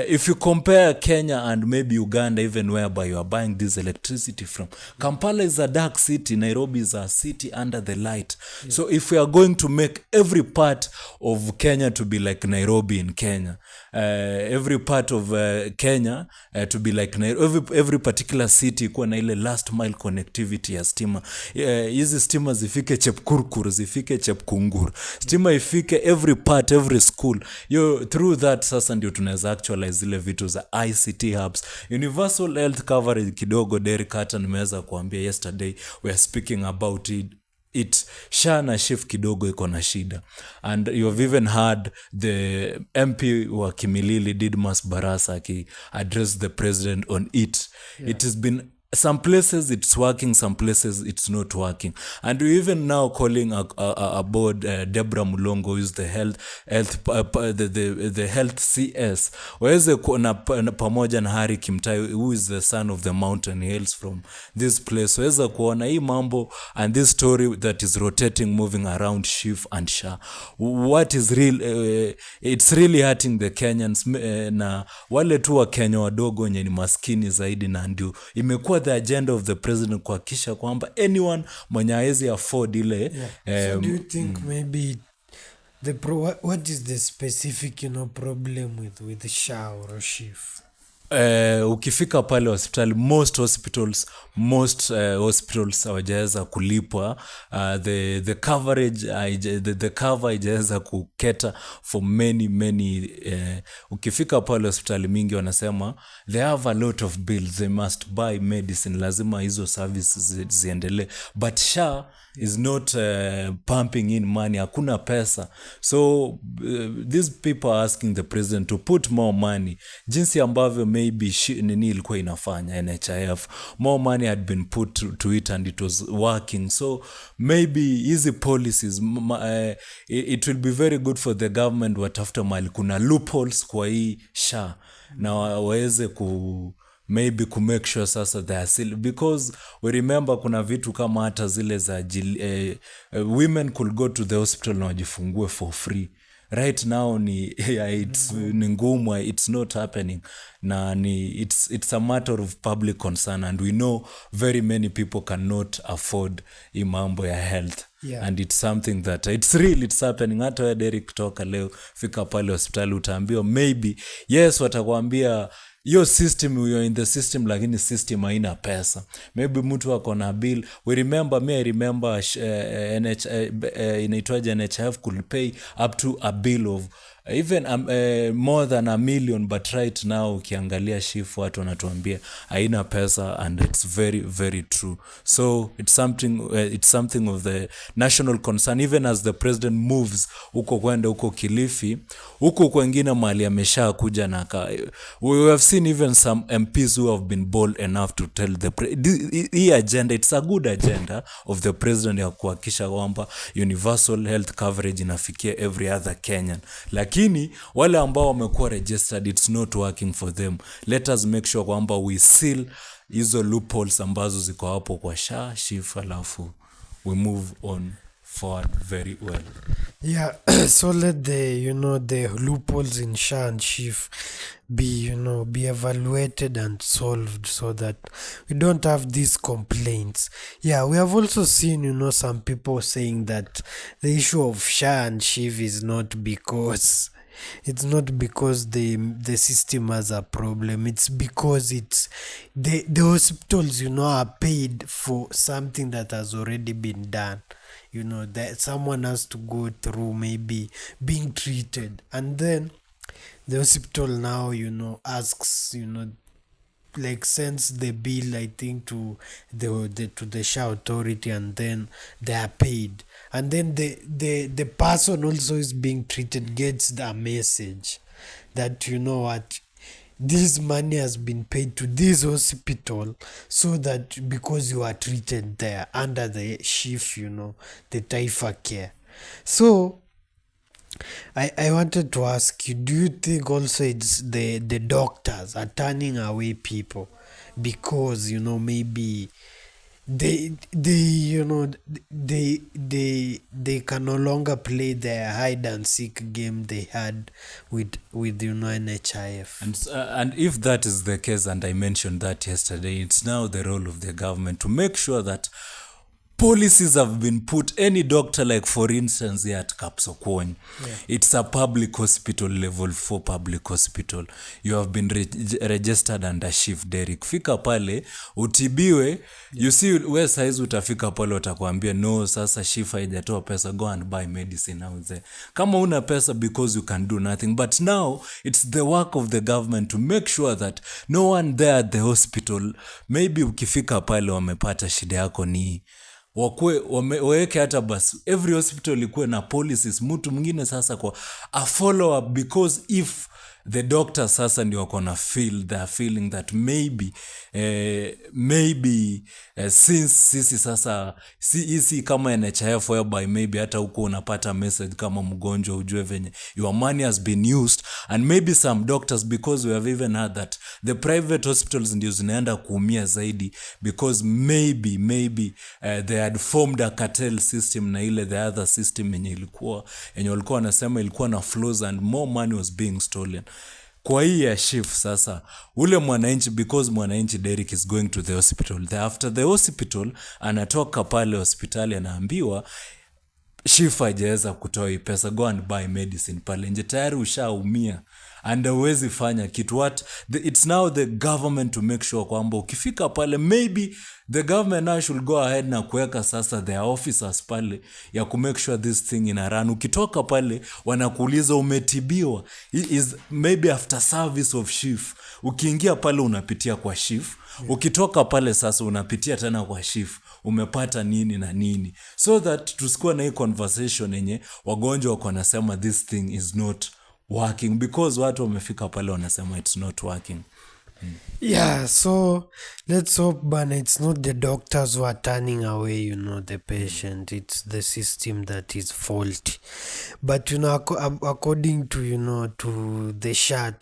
Speaker 1: If you compare Kenya and maybe Uganda, even whereby you are buying this electricity from, Kampala is a dark city, Nairobi is a city under the light. So if we are going to make every part of Kenya to be like Nairobi in Kenya, every part of Kenya to be like Nairobi, every particular city kuwa na ile last mile connectivity ya stima, hizi stima zifike Chepkurkur, zifike Chepkungur, stima ifike every part, every school. Through that sasa ndio tunaweza actualize zile vitu za ICT hubs, universal health coverage. Kidogo Derek hata nimeweza kuambia yesterday, we are speaking about it SHA na SHIF kidogo iko na shida, and you have even heard the MP wa Kimilili Didmas Barasa ki address the president on it. It has been, some places it's working, some places it's not working, and we even now calling aboard Deborah Mulongo, who is the health CS, waweze kuona pamoja na Harry Kimtai, who is the son of the mountain, he hails from this place, waweze kuona hii mambo and this story that is rotating, moving around SHIF and SHA, what is real. It's really hurting the Kenyans, na wale tu wa Kenya wadogo wenye ni maskini zaidi, na ndio imekuwa the agenda of the president kuhakikisha kwamba anyone mwenye hawezi afford ile.
Speaker 2: So do you think maybe what is the specific problem with SHA or SHIF?
Speaker 1: Ukifika pale hospitali, most hospitals hawajaweza kulipwa, the coverage, the cover haijaweza kuketa for many ukifika pale hospitali mingi wanasema they have a lot of bills, they must buy medicine, lazima hizo services ziendelee, but SHA is not pumping in money, hakuna pesa. So these people are asking the president to put more money, jinsi ambavyo maybe nini ilikuwa inafanya NHIF, more money had been put to it and it was working. So maybe hizi policies, it will be very good for the government watafuta mali kuna loopholes kwa hii SHA, na waweze maybe to make sure sasa they are still, because we remember kuna vitu kama hata zile za women could go to the hospital na wajifungue for free. right now ni yeah, it's ni ngumu, it's not happening, na ni it's a matter of public concern, and we know very many people cannot afford hii mambo ya health.
Speaker 2: Yeah.
Speaker 1: And it's something that it's real, it's happening. Hata wewe Derek, toka leo fika pale hospitali utaambiwa maybe yes, watakwambia your system, you're in the system, lakini system haina pesa. Maybe mtu wako na bill. I remember inaitwaje, NHIF could pay up to a bill of even more than $1 million, but right now ukiangalia shift watu wanatuambia haina pesa, and it's very very true. So it's something of the national concern, even as the president moves huko kwenda huko Kilifi, huko kwengine mali amesha kuja na we have seen even some MPs who have been bold enough to tell the agenda, it's a good agenda of the president ya kuhakikisha kwamba universal health coverage inafikia every other Kenyan, lakini wale ambao wamekuwa registered, it's not working for them. Let us make sure kwamba we seal hizo loopholes ambazo ziko hapo kwa SHA, alafu we move on forward very well.
Speaker 2: Yeah, so let the loopholes in SHA and SHIF be evaluated and solved so that we don't have these complaints. Yeah, we have also seen, some people saying that the issue of SHA and SHIF is not because the system has a problem. It's because the hospitals, are paid for something that has already been done. That someone has to go through maybe being treated, and then the hospital now, asks, like sends the bill, I think, to the SHA authority, and then they are paid, and then the person also is being treated gets the message that what, this money has been paid to this hospital, so that because you are treated there under the SHIF, the Taifa care. So I wanted to ask you, do you think also it's the doctors are turning away people because maybe they can no longer play their hide and seek game they had with NHIF?
Speaker 1: And if that is the case, and I mentioned that yesterday, it's now the role of the government to make sure that policies have been put. Any doctor, like for instance here at Kapsokony, it's a public hospital, level 4 public hospital. You have been registered under SHIF, Derek. Fika pale utibiwe. You see where size utafika pale watakwambia no, sasa SHIF haijatoa pesa, go and buy medicine out there. Kama una pesa, because you can do nothing. But now it's the work of the government to make sure that no one there at the hospital, maybe ukifika pale wamepata shida yako ni waweke hata basi every hospital ikuwe na policies, mtu mwingine sasa kwa a follow up, because if the doctor sasa ndio wako na they're feeling that maybe since sisi sasa isi kama NHIF, whereby maybe hata huko unapata message kama mgonjwa ujue venye your money has been used, and maybe some doctors, because we have even heard that the private hospitals ndio zinaenda kuumia zaidi, because maybe they had formed a cartel system na ile the other system yenye walikuwa wanasema ilikuwa na flaws and more money was being stolen. Kwa hii ya SHIF sasa, ule mwananchi, because mwananchi Derek is going to the hospital, after the hospital anatoka pale hospitali anaambiwa SHIF hajaweza kutoa hii pesa, go and buy medicine pale nje, tayari ushaumia and hawezi fanya kitu. It's now the government to make sure kwamba ukifika pale, maybe the government now should go ahead na kuweka sasa their officers pale ya ku make sure this thing ina run. Ukitoka pale wanakuuliza umetibiwa, is maybe after service of SHIF. Ukiingia pale unapitia kwa SHIF, ukitoka pale sasa unapitia tena kwa SHIF, umepata nini na nini, so that tusikuwa na hii conversation yenye wagonjwa wako wanasema this thing is not working, because watu wamefika pale wanasema it's not working.
Speaker 2: Yeah, so let's hope, bana, it's not the doctors who are turning away, the patient. It's the system that is faulty. But, according to, to the SHA,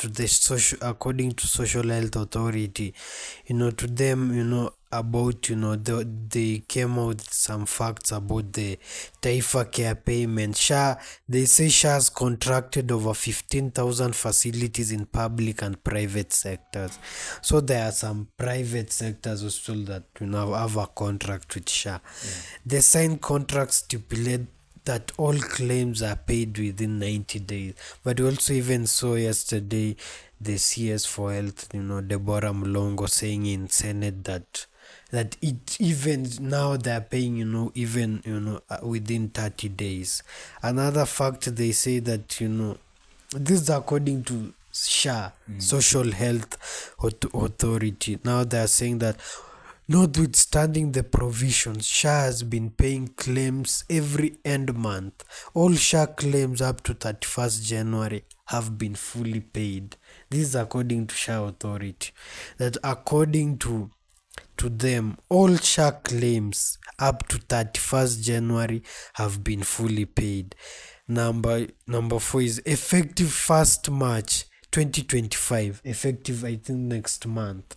Speaker 2: according to Social Health Authority, to them, about they came out with some facts about the Taifa Care payment. They say SHA has contracted over 15,000 facilities in public and private sectors. So there are some private sectors also that have a contract with SHA. The signed contracts stipulate that all claims are paid within 90 days. But we also even saw yesterday the CS for Health, Deborah Mlongo, saying in Senate that it even now they're paying, even within 30 days. Another fact, they say that this is according to SHA, Social Health Authority. Now they're saying that notwithstanding the provisions, SHA has been paying claims every end month. All SHA claims up to 31st January have been fully paid. This is according to SHA Authority. That according to them, all SHA claims up to 31st January have been fully paid. Number 4 is effective 1st March 2025. Effective, I think, next month.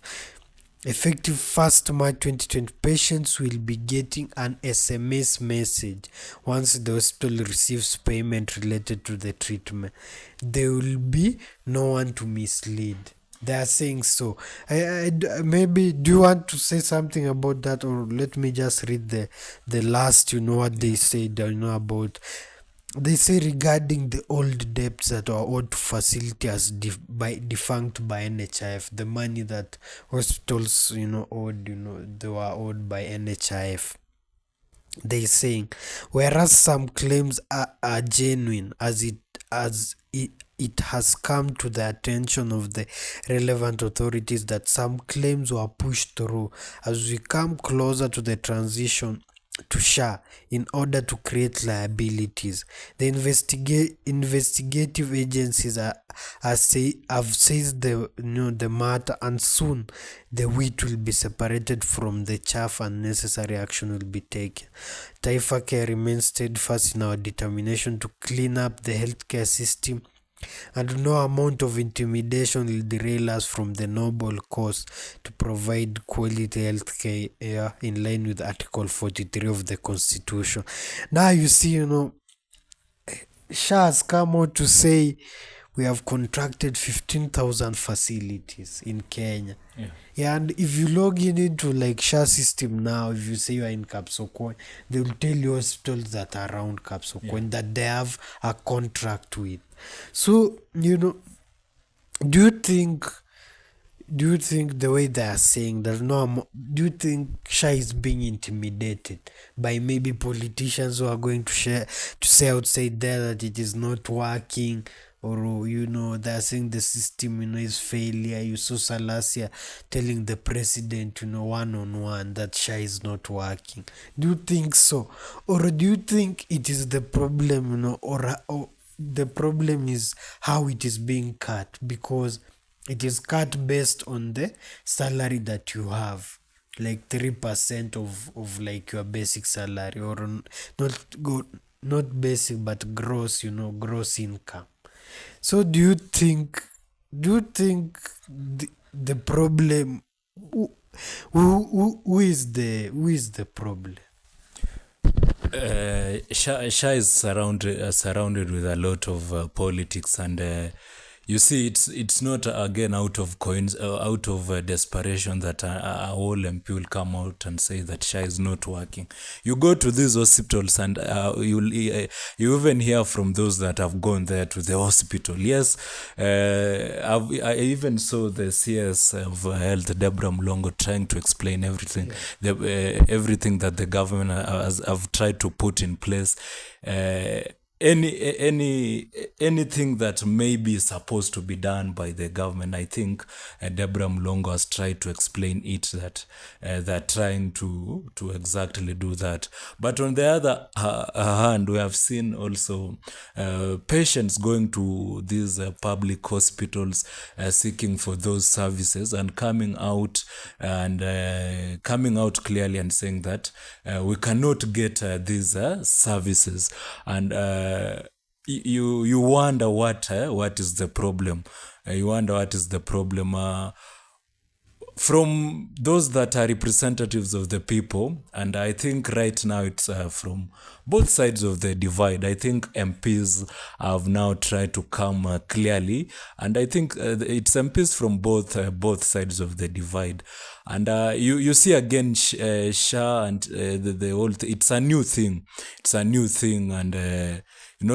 Speaker 2: Effective 1st March 2020, patients will be getting an SMS message once the hospital receives payment related to the treatment. There will be no one to mislead. They are saying so. Maybe, do you want to say something about that, or let me just read the last, what they said, about. They say regarding the old debts that are owed to facility as defunct by NHIF, the money that hospitals owed, they were owed by NHIF. They saying, whereas some claims are genuine, as it has come to the attention of the relevant authorities that some claims were pushed through as we come closer to the transition to SHA in order to create liabilities. The investigative agencies have seized the matter, and soon the wheat will be separated from the chaff and necessary action will be taken. Taifa Care remains steadfast in our determination to clean up the healthcare system, and no amount of intimidation will derail us from the noble cause to provide quality health care in line with Article 43 of the Constitution. Now you see, SHA has come out to say we have contracted 15,000 facilities in Kenya. Yeah, and if you log into like SHA system now, if you say you are in Kapsokon, they will tell you hospitals that are around Kapsokon that they have a contract with. So, do you think the way they are saying there's do you think SHA is being intimidated by maybe politicians who are going to say outside there that it is not working, or they're saying the system is failure? You saw Salasia telling the president one-on-one that SHA is not working. Do you think so, or do you think it is the problem, or the problem is how it is being cut? Because it is cut based on the salary that you have, like 3% of like your basic salary, or not basic but gross, gross income. So do you think the problem, who is the problem?
Speaker 1: SHA is surrounded with a lot of politics, and you see, it's not again out of desperation that a whole MP will come out and say that SHA is not working. You go to these hospitals and you even hear from those that have gone there to the hospital. Yes, I even saw the CS of Health, Deborah Mlongo, trying to explain everything, everything that the government have tried to put in place. Anything that may be supposed to be done by the government, I think Deborah Mlongo has tried to explain it, that they're trying to exactly do that. But on the other hand, we have seen also patients going to these public hospitals seeking for those services and coming out clearly and saying that we cannot get these services, and you wonder what is the problem. You wonder what is the problem. from those that are representatives of the people, and I think right now it's from both sides of the divide. I think MPs have now tried to come clearly, and I think it's MPs from both sides of the divide. And you see again Shah and the whole it's a new thing. It's a new thing, and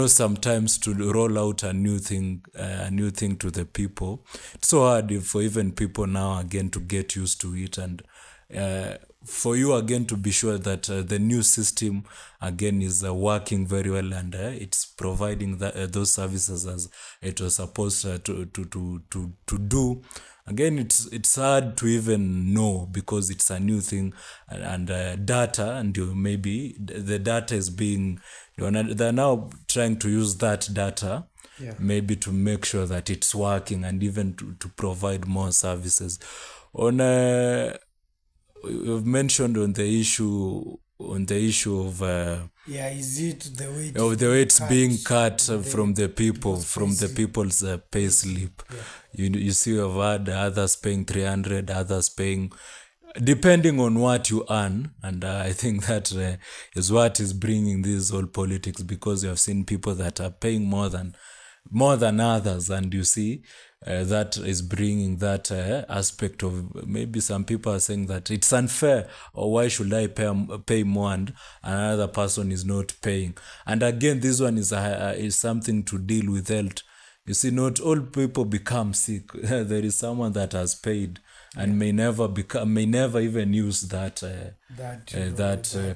Speaker 1: sometimes to roll out a new thing to the people, it's so hard for even people now again to get used to it, and for you again to be sure that the new system again is working very well, and it's providing those services as it was supposed to do. Again, it's hard to even know because it's a new thing, and data, and maybe the data is being, they're now trying to use that data, maybe to make sure that it's working, and even to provide more services. We've mentioned on the issue of
Speaker 2: is it the way
Speaker 1: the way it's being cut from the people's pay slip. You see, you've had others paying 300, others paying, depending on what you earn, and I think that is what is bringing this whole politics, because you have seen people that are paying more than others, and you see that is bringing that aspect of, maybe some people are saying that it's unfair, or why should I pay more and another person is not paying. And again, this one is something to deal with health. You see, not all people become sick. There is someone that has paid and may never even use that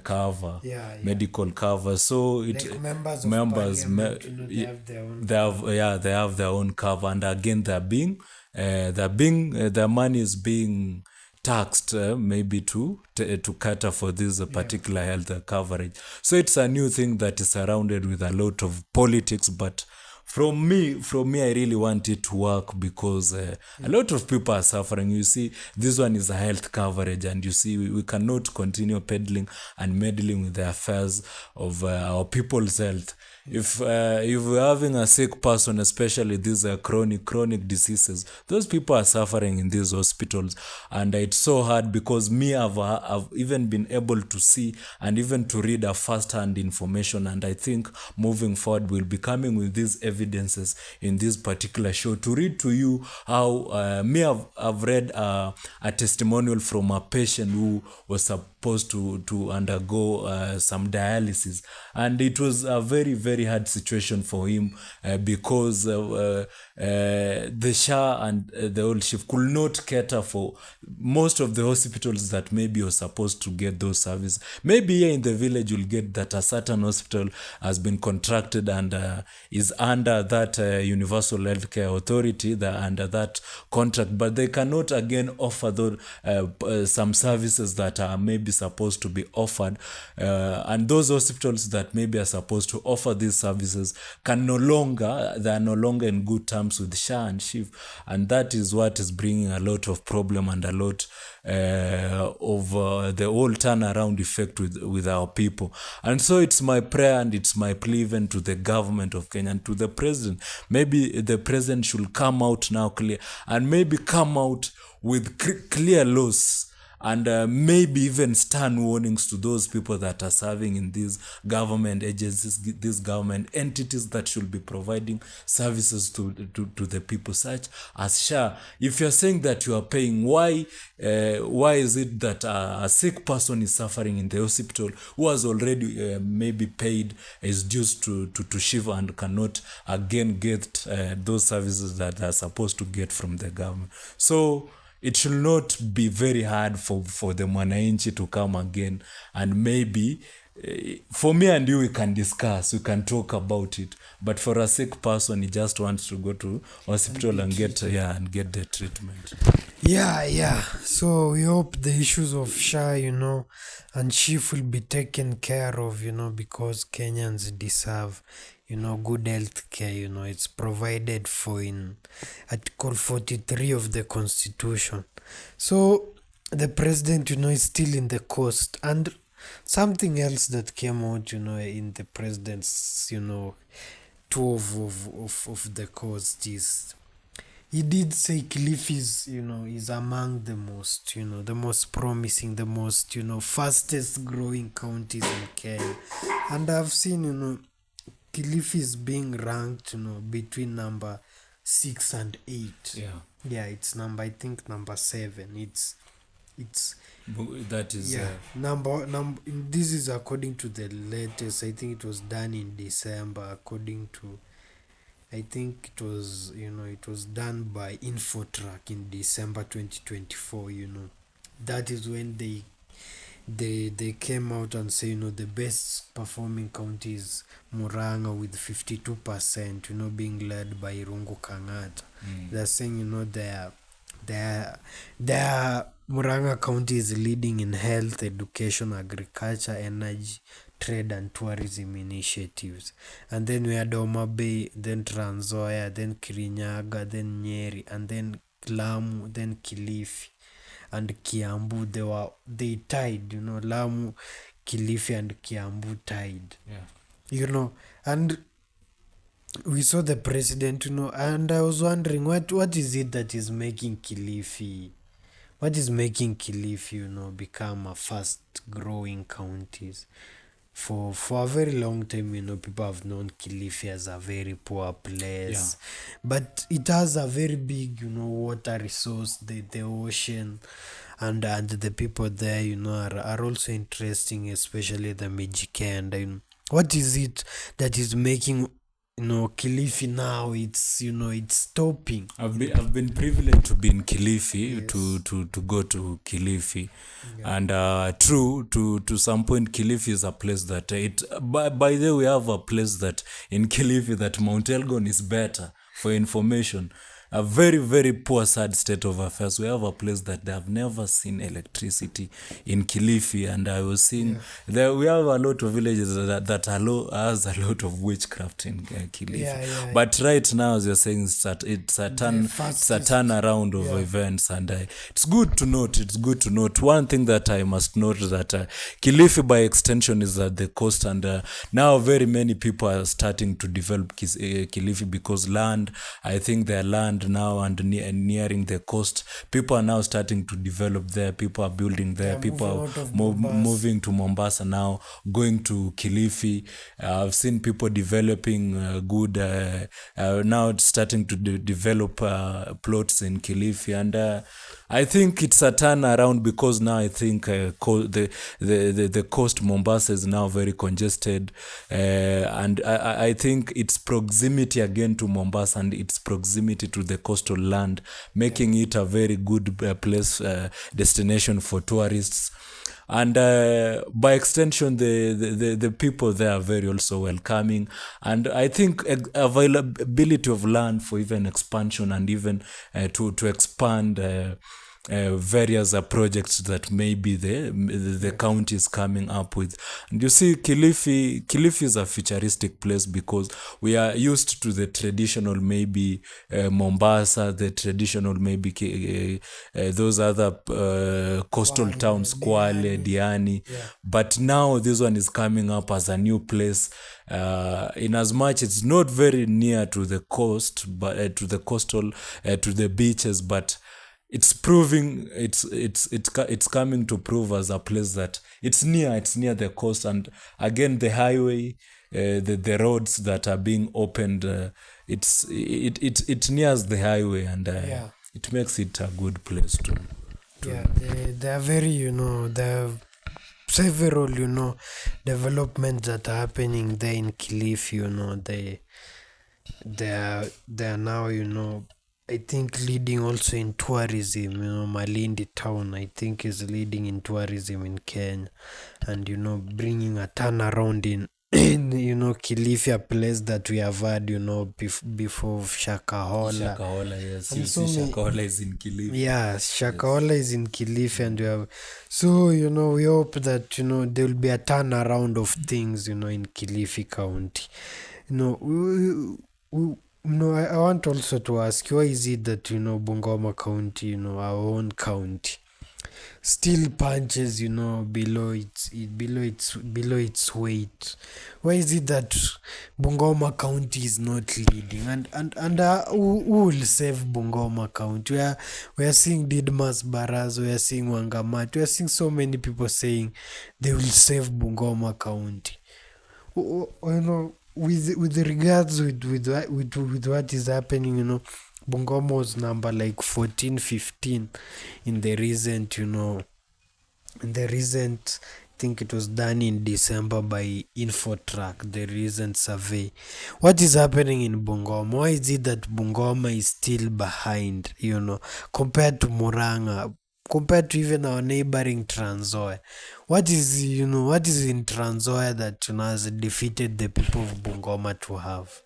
Speaker 1: cover, medical cover. So
Speaker 2: like members
Speaker 1: they have their own cover, and again their money is being taxed, maybe to cater for this particular health coverage. So it's a new thing that is surrounded with a lot of politics, but from me, I really want it to work, because a lot of people are suffering. You see, this one is a health coverage, and you see, we cannot continue peddling and meddling with the affairs of our people's health. If you're having a sick person, especially these chronic diseases, those people are suffering in these hospitals, and it's so hard, because I've even been able to see and even to read a first-hand information, and I think moving forward we'll be coming with these evidences in this particular show to read to you how I've read a testimonial from a patient who was supposed to undergo some dialysis, and it was a very, very hard situation for him, because the SHA and the old chief could not cater for most of the hospitals that maybe you're supposed to get those services. Maybe here in the village you'll get that a certain hospital has been contracted and is under that Universal Healthcare Authority, under that contract, but they cannot again offer those some services that are maybe supposed to be offered, and those hospitals that maybe are supposed to offer these services they are no longer in good terms with SHA and SHIF, and that is what is bringing a lot of problem and a lot of the whole turnaround effect with our people. And so it's my prayer and it's my plea even to the government of Kenya and to the president. Maybe the president should come out now clear, and maybe come out with clear laws, and maybe even stern warnings to those people that are serving in these government agencies, these government entities that should be providing services to the people, such as SHA. If you're saying that you are paying, why is it that a sick person is suffering in the hospital who has already maybe paid his dues to SHIF and cannot again get those services that they're supposed to get from the government? So it should not be very hard for the mwananchi to come again, and maybe for me and you, we can discuss, we can talk about it. But for a sick person, he just wants to go to hospital and get the treatment.
Speaker 2: So we hope the issues of SHA, and SHIF will be taken care of, because Kenyans deserve, good health care. It's provided for in Article 43 of the Constitution. So the president, is still in the coast. And something else that came out, in the president's, tour of the coast is he did say Kilifi is, is among the most, the most promising, the most, fastest growing counties in Kenya. And I've seen, Kilifi is being ranked, between number 6 and 8.
Speaker 1: Yeah.
Speaker 2: Yeah, it's I think number 7. It's
Speaker 1: That is
Speaker 2: yeah, number. This is according to the latest. I think it was done in December. According to, I think it was done by Infotrack in December 2024. That is when they came out and say, the best performing county is Murang'a with 52%, being led by Irungu Kang'ata. They're saying, their Murang'a County is leading in health, education, agriculture, energy, trade and tourism initiatives. And then we had Homa Bay, then Trans Nzoia, then Kirinyaga, then Nyeri, and then Lamu, then Kilifi and Kiambu. They tied, Lamu, Kilifi and Kiambu tied.
Speaker 1: Yeah.
Speaker 2: And we saw the president, and I was wondering what is it that is making Kilifi become a fast growing counties. For a very long time, people have known Kilifi as a very poor place. But it has a very big, water resource, the ocean, and the people there, are also interesting, especially the Mijikenda. What is it that is making Kilifi now? It's stopping.
Speaker 1: I've been privileged to be in Kilifi.
Speaker 2: Yes.
Speaker 1: to go to Kilifi. And true, to some point, Kilifi is a place that by the way, we have a place that in Kilifi that Mount Elgon is better. For information, a very, very poor, sad state of affairs. We have a place that they have never seen electricity in Kilifi, and I was seeing there we have a lot of villages that has a lot of witchcraft in Kilifi. But right now, as you're saying, it's a turnaround of events, and it's good to note. One thing that I must note that Kilifi, by extension, is at the coast, and now very many people are starting to develop Kilifi because land. I think their land now and nearing the coast, people are now starting to develop there. People are building there. People are moving to Mombasa now, going to Kilifi. I've seen people developing good now starting to develop plots in Kilifi, and I think it's a turnaround because now I think the coast Mombasa is now very congested, and I think its proximity again to Mombasa and its proximity to the coastal land, making it a very good place, destination for tourists. And by extension, the people there are very also welcoming, and I think availability of land for even expansion and even to expand various projects that maybe the county is coming up with. And you see, Kilifi is a futuristic place because we are used to the traditional maybe Mombasa, the traditional maybe those other coastal towns, Kwale, Diani. But now this one is coming up as a new place, in as much it's not very near to the coast, but to the coastal, to the beaches, but it's proving it's coming to prove as a place that it's near the coast. And again, the highway, the roads that are being opened, it nears the highway, and it makes it a good place to
Speaker 2: they are very, there are several developments that are happening there in Kilifi. they are now I think leading also in tourism. Malindi town, I think, is leading in tourism in Kenya, and bringing a turnaround in Kilifi, a place that we have had before Shakahola.
Speaker 1: Yes,
Speaker 2: And
Speaker 1: you
Speaker 2: so
Speaker 1: see,
Speaker 2: many-
Speaker 1: Shakahola is in Kilifi.
Speaker 2: Yeah, Shakahola is in Kilifi, and we have, so we hope that there will be a turnaround of things in Kilifi County. I want also to ask, why is it that Bungoma County, our own county, still punches, below its weight. Why is it that Bungoma County is not leading? And who will save Bungoma County? We are seeing Didmas Barazo, we are seeing Wangamat, we are seeing so many people saying they will save Bungoma County. With regards with what is happening, Bungoma was number like 14, 15 in the recent, I think it was done in December by Infotrack, the recent survey. What is happening in Bungoma? Why is it that Bungoma is still behind, compared to Murang'a, compared to even our neighboring Trans Nzoia? What is in Trans Nzoia that has defeated the people of Bungoma to have?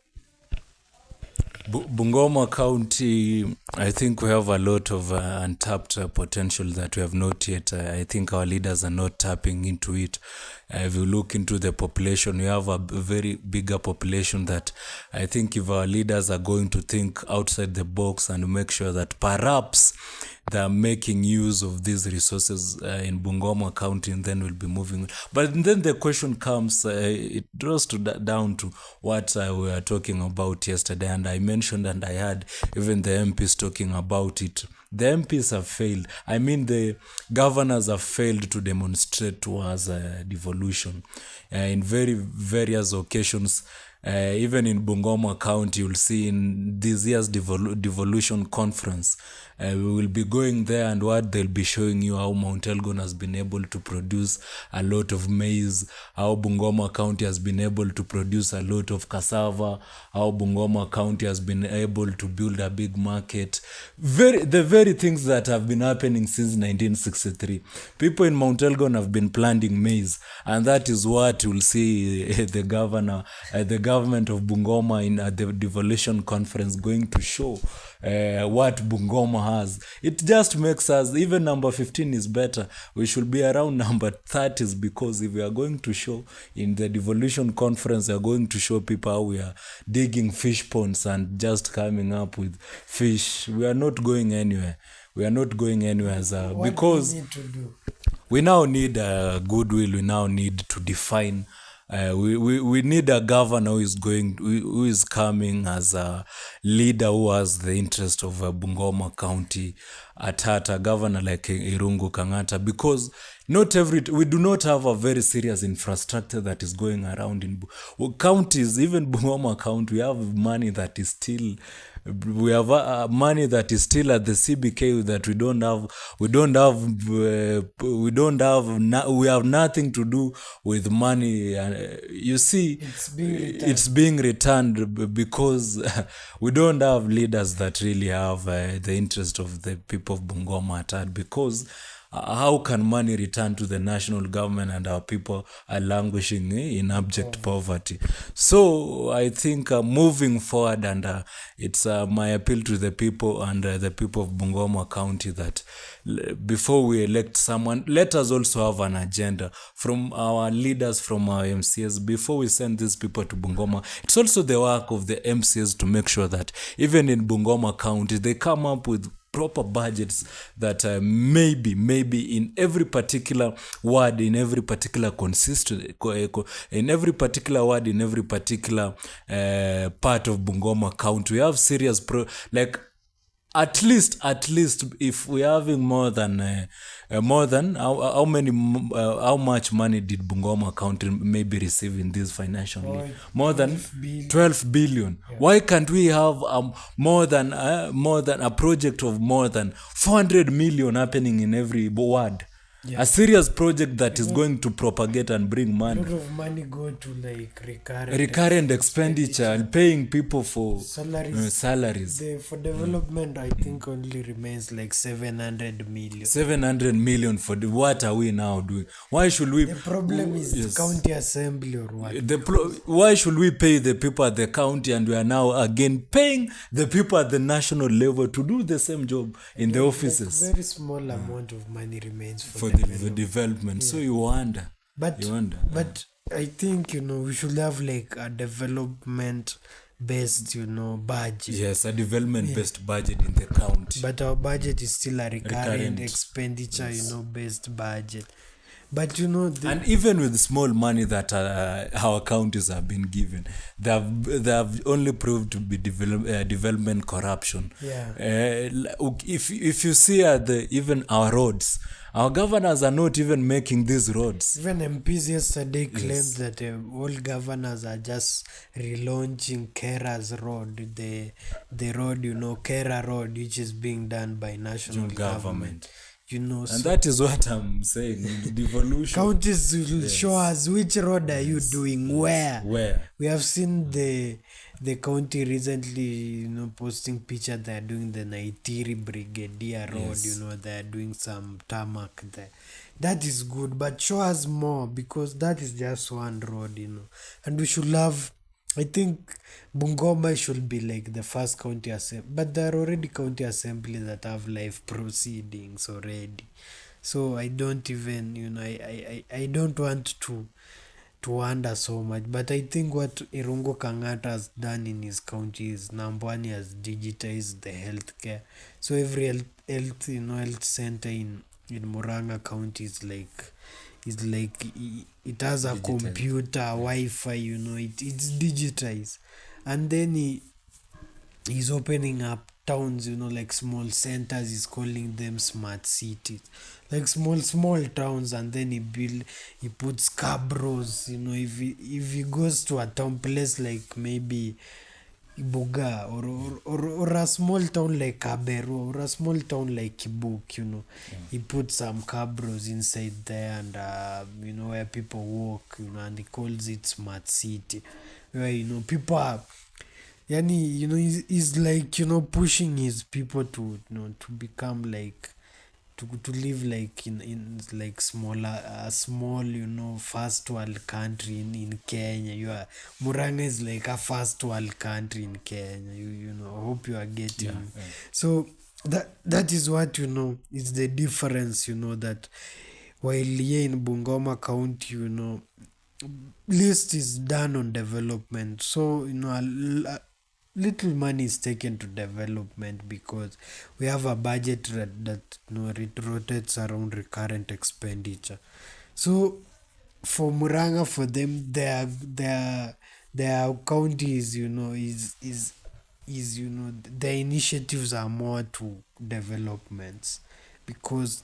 Speaker 1: Bungoma County, I think we have a lot of untapped potential that we have not yet. I think our leaders are not tapping into it. If you look into the population, we have a very bigger population that I think if our leaders are going to think outside the box and make sure that perhaps they're making use of these resources in Bungoma County, and then we'll be moving. But then the question comes, it draws down to what we were talking about yesterday, and I mentioned and I had even the MPs talking about it. The MPs have failed. I mean, the governors have failed to demonstrate towards devolution in very various occasions. Even in Bungoma County, you'll see in this year's devolution conference, we will be going there, and what they'll be showing you how Mount Elgon has been able to produce a lot of maize, how Bungoma County has been able to produce a lot of cassava, how Bungoma County has been able to build a big market. The very things that have been happening since 1963. People in Mount Elgon have been planting maize, and that is what you'll see the government of Bungoma in the devolution conference going to show what Bungoma has. It just makes us, even number 15 is better. We should be around number 30s, because if we are going to show in the devolution conference, we are going to show people how we are digging fish ponds and just coming up with fish. We are not going anywhere. Because we now need goodwill. We now need to define. We need a governor who is coming as a leader who has the interest of Bungoma County at heart, a governor like Irungu Kang'ata, because we do not have a very serious infrastructure that is going around in counties. Even Bungoma County, we have money that is still money that is still at the CBK that we have nothing to do with money. You see, it's being returned because we don't have leaders that really have the interest of the people of Bungoma at heart, because how can money return to the national government and our people are languishing in abject poverty? So I think moving forward, and it's my appeal to the people and the people of Bungoma County that before we elect someone, let us also have an agenda from our leaders, from our MCS, before we send these people to Bungoma. It's also the work of the MCS to make sure that even in Bungoma County, they come up with proper budgets that maybe in every particular ward, in every particular in every particular ward, in every particular part of Bungoma County, we have serious at least if we are having more than how much money did Bungoma County maybe receive in this financial year? More than 12 billion. Yeah. Why can't we have more than a project of more than 400 million happening in every ward? Yeah. A serious project that is going to propagate and bring money.
Speaker 2: A lot of money go to like
Speaker 1: recurrent expenditure and paying people for salaries.
Speaker 2: For development, I think only remains like 700 million.
Speaker 1: 700 million for what are we now doing? Why should we?
Speaker 2: The problem is the county assembly or what?
Speaker 1: Why should we pay the people at the county, and we are now again paying the people at the national level to do the same job in the offices?
Speaker 2: Very small amount of money remains for
Speaker 1: the development. Yeah. So you wonder.
Speaker 2: But I think we should have like a development based, budget.
Speaker 1: Yes, a development based budget in the county.
Speaker 2: But our budget is still a recurrent
Speaker 1: Recurrent,
Speaker 2: expenditure,
Speaker 1: yes.
Speaker 2: based budget. But
Speaker 1: And even with small money that our counties have been given, they have only proved to be development corruption.
Speaker 2: Yeah.
Speaker 1: If you see even our roads, our governors are not even making these roads.
Speaker 2: Even MPs yesterday claimed that all governors are just relaunching Kera's road, the road, Kera road, which is being done by national government.
Speaker 1: And that is what I'm saying. Devolution.
Speaker 2: Counties will show us which road are you doing, where. We have seen the county recently, posting picture they are doing the Naitiri Brigadier Road, they are doing some tarmac there. That is good, but show us more, because that is just one road, and we should have, I think Bungoma should be like the first county assembly, but there are already county assemblies that have live proceedings already. So I don't even, I don't want to wonder so much. But I think what Irungo Kangata has done in his county is Nambwani has digitized the healthcare. So every health center in Muranga County is like it has a computer, Wi-Fi, it's digitized. And then he's opening up towns, like small centers. He's calling them smart cities, like small towns. And then he puts cabros, if he goes to a town place like maybe Ibuga, or a small town like Kaberu, or a small town like Kibuk, he puts some cabros inside there, and where people walk, and he calls it smart city, where people are, yani, he's like, pushing his people to, to become like, to live like in like a small, first world country in Kenya. Muranga is like a first world country in Kenya. I hope you are getting me.
Speaker 1: Yeah.
Speaker 2: So that is what, is the difference, that while here in Bungoma County, list is done on development. So, little money is taken to development, because we have a budget that it rotates around recurrent expenditure. So for Muranga, for them, their counties, is their initiatives are more to developments, because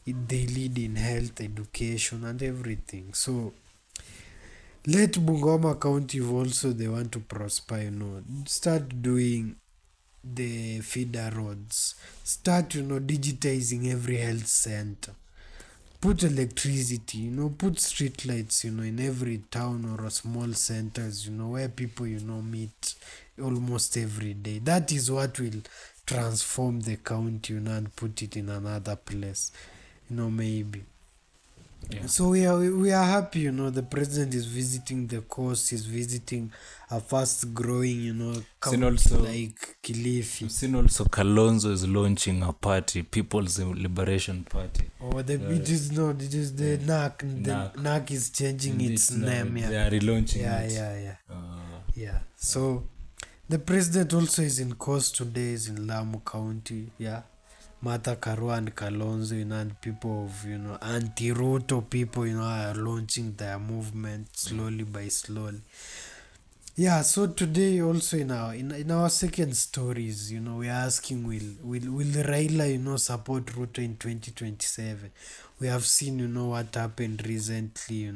Speaker 2: they lead in health, education, and everything. So let Bungoma County also, they want to prosper, start doing the feeder roads, start, digitizing every health center, put electricity, put street lights, in every town or a small centers, where people, meet almost every day. That is what will transform the county, and put it in another place, maybe.
Speaker 1: Yeah.
Speaker 2: So we are happy, the president is visiting the coast, is visiting a fast growing, county
Speaker 1: also,
Speaker 2: like Kilifi.
Speaker 1: I've seen also Kalonzo is launching a party, People's Liberation Party.
Speaker 2: It is the NAC. The NAC is changing its name.
Speaker 1: They are relaunching
Speaker 2: it. Yeah. So the president also is in coast today, is in Lamu County. Yeah. Martha Karua and Kalonzo, and people of, anti-Ruto people, are launching their movement slowly by slowly. Yeah, so today also in our second stories, we are asking, will Raila, support Ruto in 2027? We have seen, what happened recently,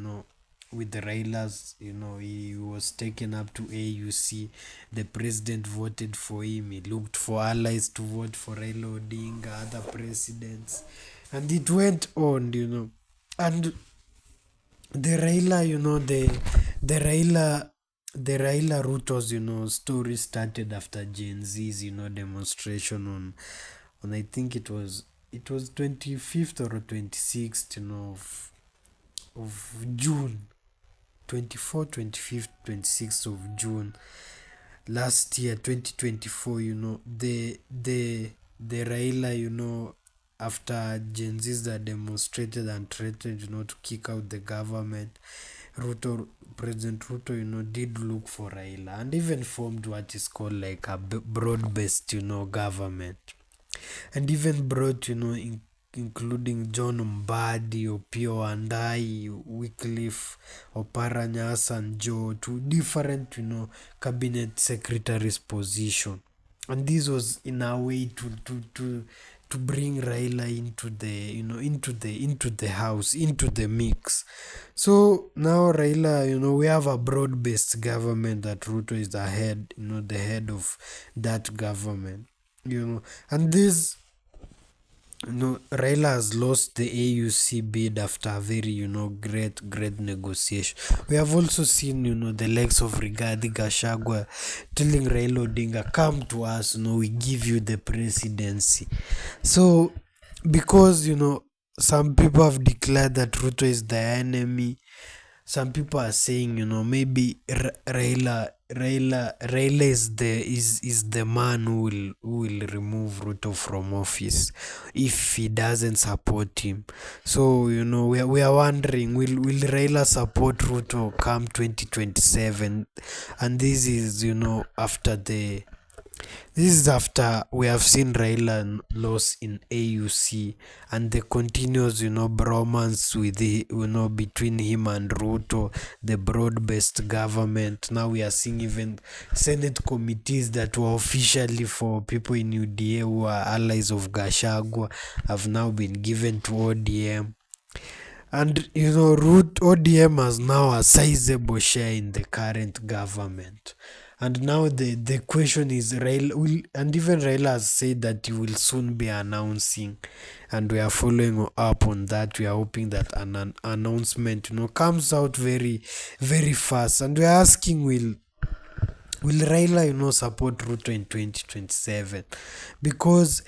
Speaker 2: with the Railas, he was taken up to AUC. The president voted for him. He looked for allies to vote for Raila Odinga, other presidents, and it went on, and the Raila, the Raila Ruto's, story started after Gen Z's, demonstration on I think it was 25th or 26th, of June. 24th, 25th, 26th of June last year, 2024, the Raila, after Gen Zs that demonstrated and threatened, to kick out the government, President Ruto, did look for Raila and even formed what is called like a broad-based, government, and even brought, including John Mbadi, Opiyo Wandayi, Wycliffe Oparanya, Hassan Joho to different, cabinet secretaries position. And this was in a way to bring Raila into the into the house, into the mix. So now Raila, we have a broad-based government that Ruto is the head of that government. And this, Raila has lost the AUC bid after a very, great negotiation. We have also seen, the likes of Rigathi Gachagua telling Raila Odinga, come to us, we give you the presidency. So, because, some people have declared that Ruto is the enemy, some people are saying, maybe Raila is the man who will remove Ruto from office if he doesn't support him. So we are wondering, will Raila support Ruto come 2027? And this is after we have seen Raila loss in AUC and the continuous, bromance with between him and Ruto, the broad-based government. Now we are seeing even Senate committees that were officially for people in UDA who are allies of Gachagua have now been given to ODM. And ODM has now a sizable share in the current government. And now the question is, and even Raila has said that he will soon be announcing, and we are following up on that. We are hoping that an announcement, comes out very, very fast. And we are asking, will Raila, support Ruto in 2027? Because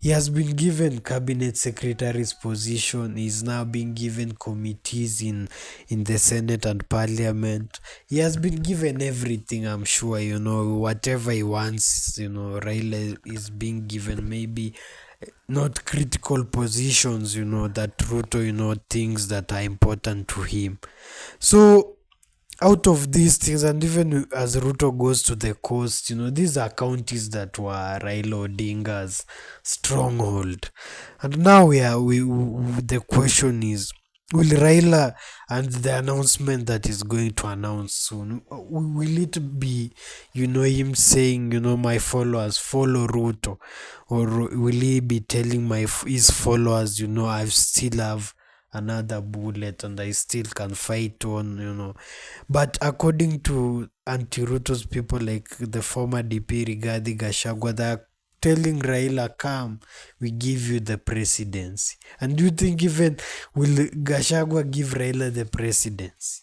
Speaker 2: he has been given cabinet secretary's position. He's now being given committees in the Senate and Parliament. He has been given everything, I'm sure, whatever he wants, Raila is being given maybe not critical positions, that Ruto, things that are important to him. So out of these things, and even as Ruto goes to the coast, these are counties that were Raila Odinga's stronghold. And now the question is, will Raila and the announcement that is going to announce soon, will it be, him saying, my followers follow Ruto, or will he be telling his followers, I still have another bullet and I still can fight on? But according to anti-Ruto's people like the former DP Rigathi Gachagua, they're telling Raila, come, we give you the presidency. And do you think even will Gachagua give Raila the presidency?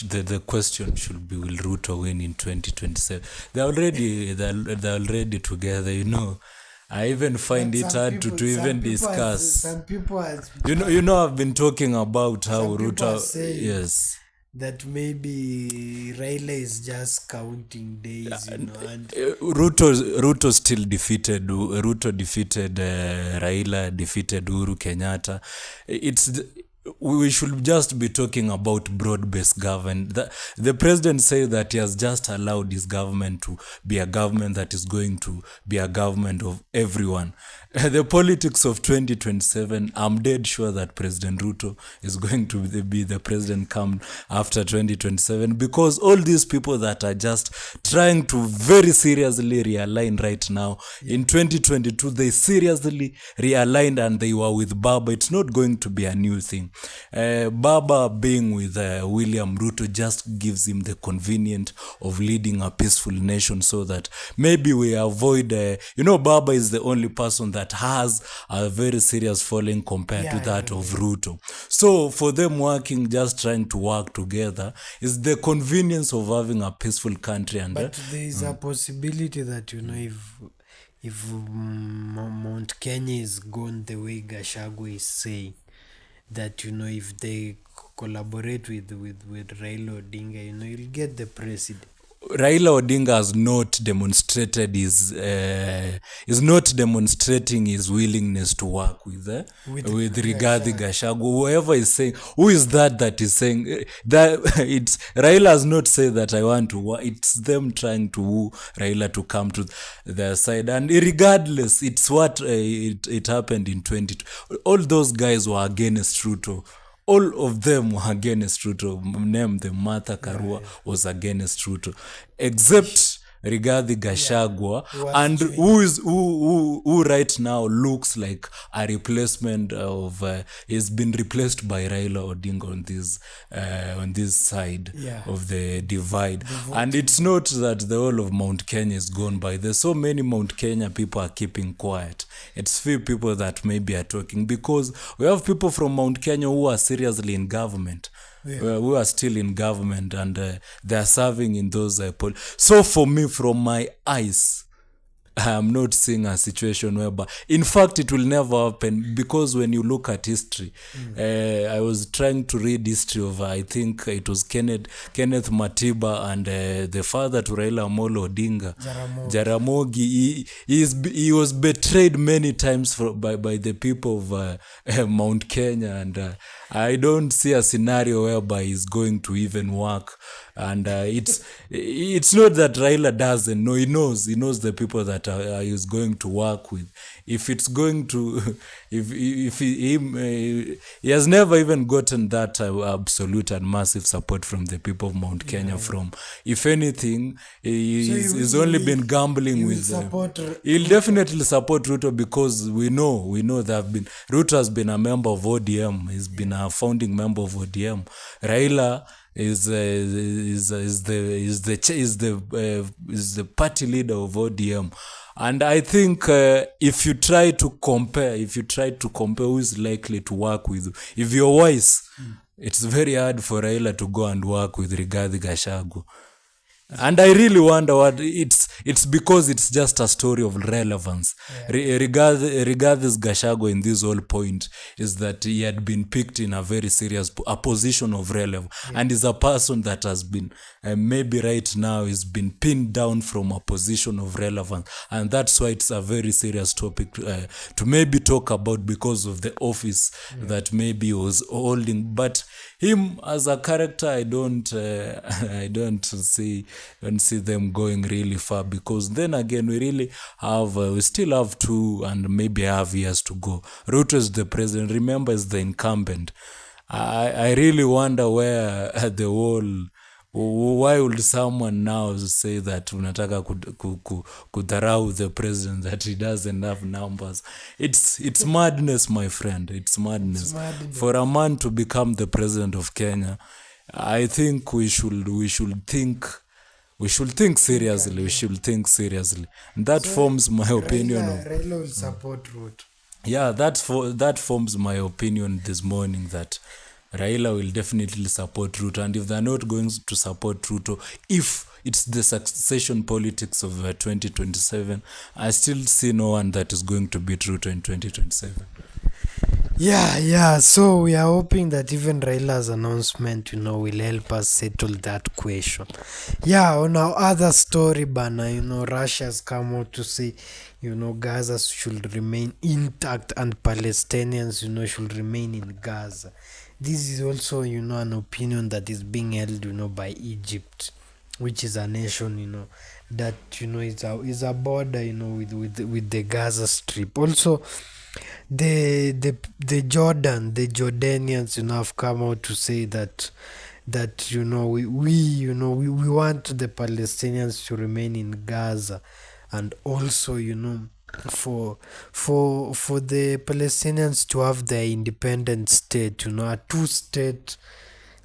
Speaker 1: The question should be, will Ruto win in 2027? They're already together, I even find it hard to even discuss.
Speaker 2: Some people
Speaker 1: I've been talking about how Ruto, yes,
Speaker 2: that maybe Raila is just counting days, and
Speaker 1: Ruto still defeated. Ruto defeated Raila, defeated Uhuru Kenyatta. We should just be talking about broad-based government. The president says that he has just allowed his government to be a government that is going to be a government of everyone. The politics of 2027, I'm dead sure that President Ruto is going to be the president come after 2027, because all these people that are just trying to very seriously realign right now, in 2022, they seriously realigned and they were with Baba. It's not going to be a new thing. Baba being with William Ruto just gives him the convenience of leading a peaceful nation, so that maybe we avoid, Baba is the only person that has a very serious following compared to that of Ruto. So for them just trying to work together is the convenience of having a peaceful country. And
Speaker 2: but there is a possibility that, if Mount Kenya is gone the way Gachagua is saying, that if they collaborate with Raila Odinga, you'll get the president.
Speaker 1: Raila Odinga has not demonstrated is not demonstrating his willingness to work with Rigathi Gachagua. Whoever is saying, who is that is saying that it's Raila has not said that I want to work. It's them trying to woo Raila to come to their side. And regardless, it's what it happened in 20. All those guys were against Ruto. All of them were against Ruto. Name them, Martha Karua was against Ruto, except Rigathi Gachagua, and who right now looks like a replacement of is been replaced by Raila Odinga on this side of the divide. And it's not that the whole of Mount Kenya is gone by. There's so many Mount Kenya people are keeping quiet. It's few people that maybe are talking, because we have people from Mount Kenya who are seriously in government. Who are still in government, and they are serving in those so for me, from my eyes, I am not seeing a situation whereby, in fact, it will never happen, because when you look at history, I was trying to read history of, I think it was Kenneth Matiba and the father to Raila Amolo Odinga, Jaramogi. He was betrayed many times by the people of Mount Kenya, and I don't see a scenario whereby he's going to even work. And it's not that Raila doesn't know. He knows the people that he's going to work with. If it's going to, if he has never even gotten that absolute and massive support from the people of Mount Kenya. From, if anything, he's only been gambling with them. He'll definitely support Ruto, because we know Ruto has been a member of ODM. He's been a founding member of ODM. Raila is the party leader of ODM. And I think if you try to compare who is likely to work with you, if you're wise, it's very hard for Raila to go and work with Rigathi Gachagua. And I really wonder what it's because it's just a story of relevance. Rigathi's Gachagua in this whole point is that he had been picked in a very serious position of relevance, and is a person that has been maybe right now is been pinned down from a position of relevance, and that's why it's a very serious topic to maybe talk about, because of the office that maybe he was holding. But him as a character, I don't see them going really far, because then again we still have 2 and maybe a half years to go. Ruto is the president, remember, is the incumbent. I really wonder where why would someone now say that unataka kudharau the president, that he doesn't have numbers? It's madness, my friend. It's madness. For a man to become the president of Kenya, I think we should think seriously. We should think seriously. And that forms my opinion.
Speaker 2: Raila will support Ruto.
Speaker 1: Yeah, that forms my opinion this morning, that Raila will definitely support Ruto. And if they're not going to support Ruto, if it's the succession politics of 2027, I still see no one that is going to beat Ruto in 2027.
Speaker 2: So we are hoping that even Raila's announcement, will help us settle that question. On our other story, Bana, Russia's come out to say, Gaza should remain intact and Palestinians, should remain in Gaza. This is also, an opinion that is being held, by Egypt, which is a nation, that, is a border, with the Gaza Strip. Also, the Jordanians, have come out to say that we want the Palestinians to remain in Gaza, and also for the Palestinians to have their independent state, a 2-state,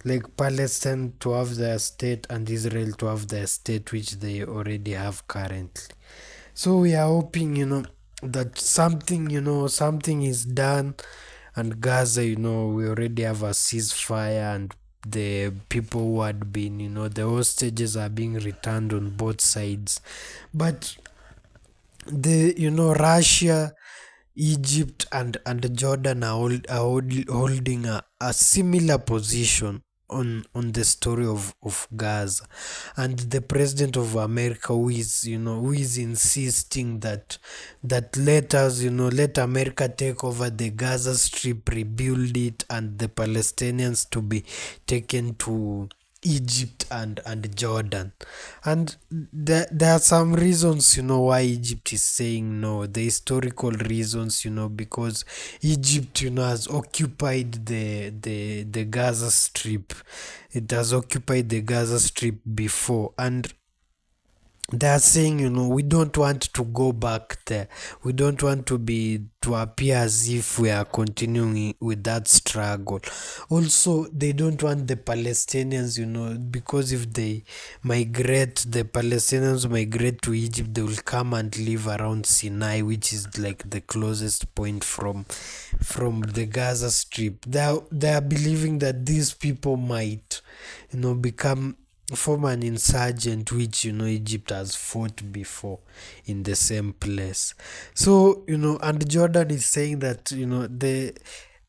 Speaker 2: like Palestine to have their state and Israel to have their state, which they already have currently. So we are hoping that something is done, and Gaza, we already have a ceasefire, and the people who had been, the hostages are being returned on both sides. But Russia, Egypt and Jordan are holding a similar position on the story of Gaza, and the president of America who is insisting that let America take over the Gaza Strip, rebuild it, and the Palestinians to be taken to Egypt and Jordan. And there are some reasons why Egypt is saying no, the historical reasons, because Egypt has occupied the Gaza Strip. It has occupied the Gaza Strip before, and they are saying, we don't want to go back there. We don't want to appear as if we are continuing with that struggle. Also, they don't want the Palestinians, because if the Palestinians migrate to Egypt, they will come and live around Sinai, which is like the closest point from the Gaza Strip. They are believing that these people might, form an insurgent, which Egypt has fought before in the same place. So and Jordan is saying that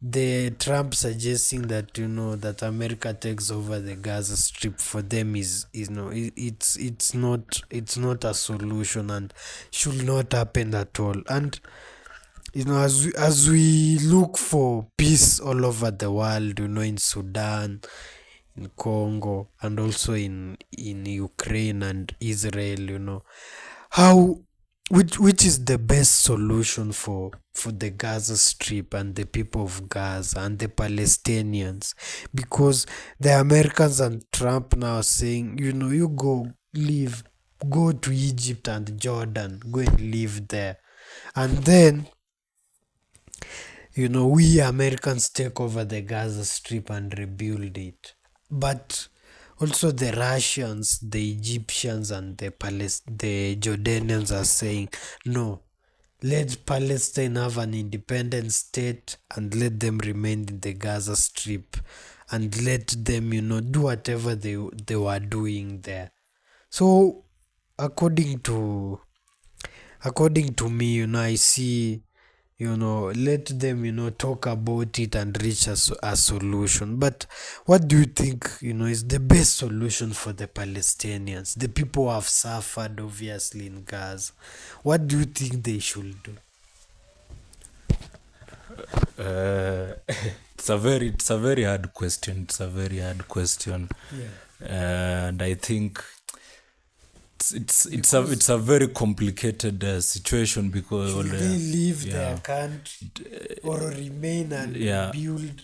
Speaker 2: the Trump suggesting that that America takes over the Gaza Strip for them is it's not a solution and should not happen at all. And as we look for peace all over the world, in Sudan, in Congo, and also in Ukraine and Israel, which is the best solution for the Gaza Strip and the people of Gaza and the Palestinians? Because the Americans and Trump now are saying, you go to Egypt and Jordan, go and live there, and then we Americans take over the Gaza Strip and rebuild it. But also the Russians, the Egyptians, and the Jordanians are saying, no, let Palestine have an independent state and let them remain in the Gaza Strip and let them, do whatever they were doing there. So according to me, I see, let them, talk about it and reach a solution. But what do you think, is the best solution for the Palestinians, the people who have suffered, obviously, in Gaza? What do you think they should do?
Speaker 1: It's a very hard question. And I think it's a very complicated situation because
Speaker 2: should they leave their country or remain and build?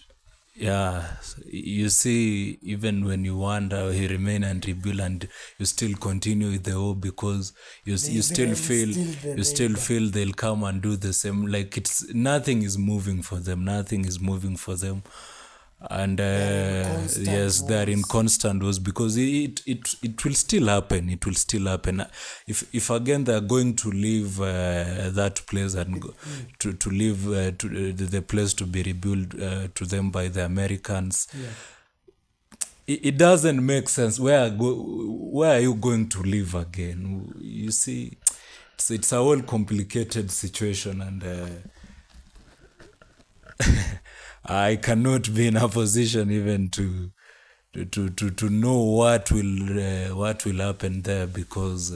Speaker 1: Yeah, you see, even when you wonder, he remain and rebuild, and you still continue with the war because you still feel they'll come and do the same. Like nothing is moving for them. And yes, they are in constant wars because it will still happen. If again they are going to leave that place and to leave the place to be rebuilt to them by the Americans, it doesn't make sense. Where are you going to live again? You see, it's a whole complicated situation, and I cannot be in a position even to know what will happen there because.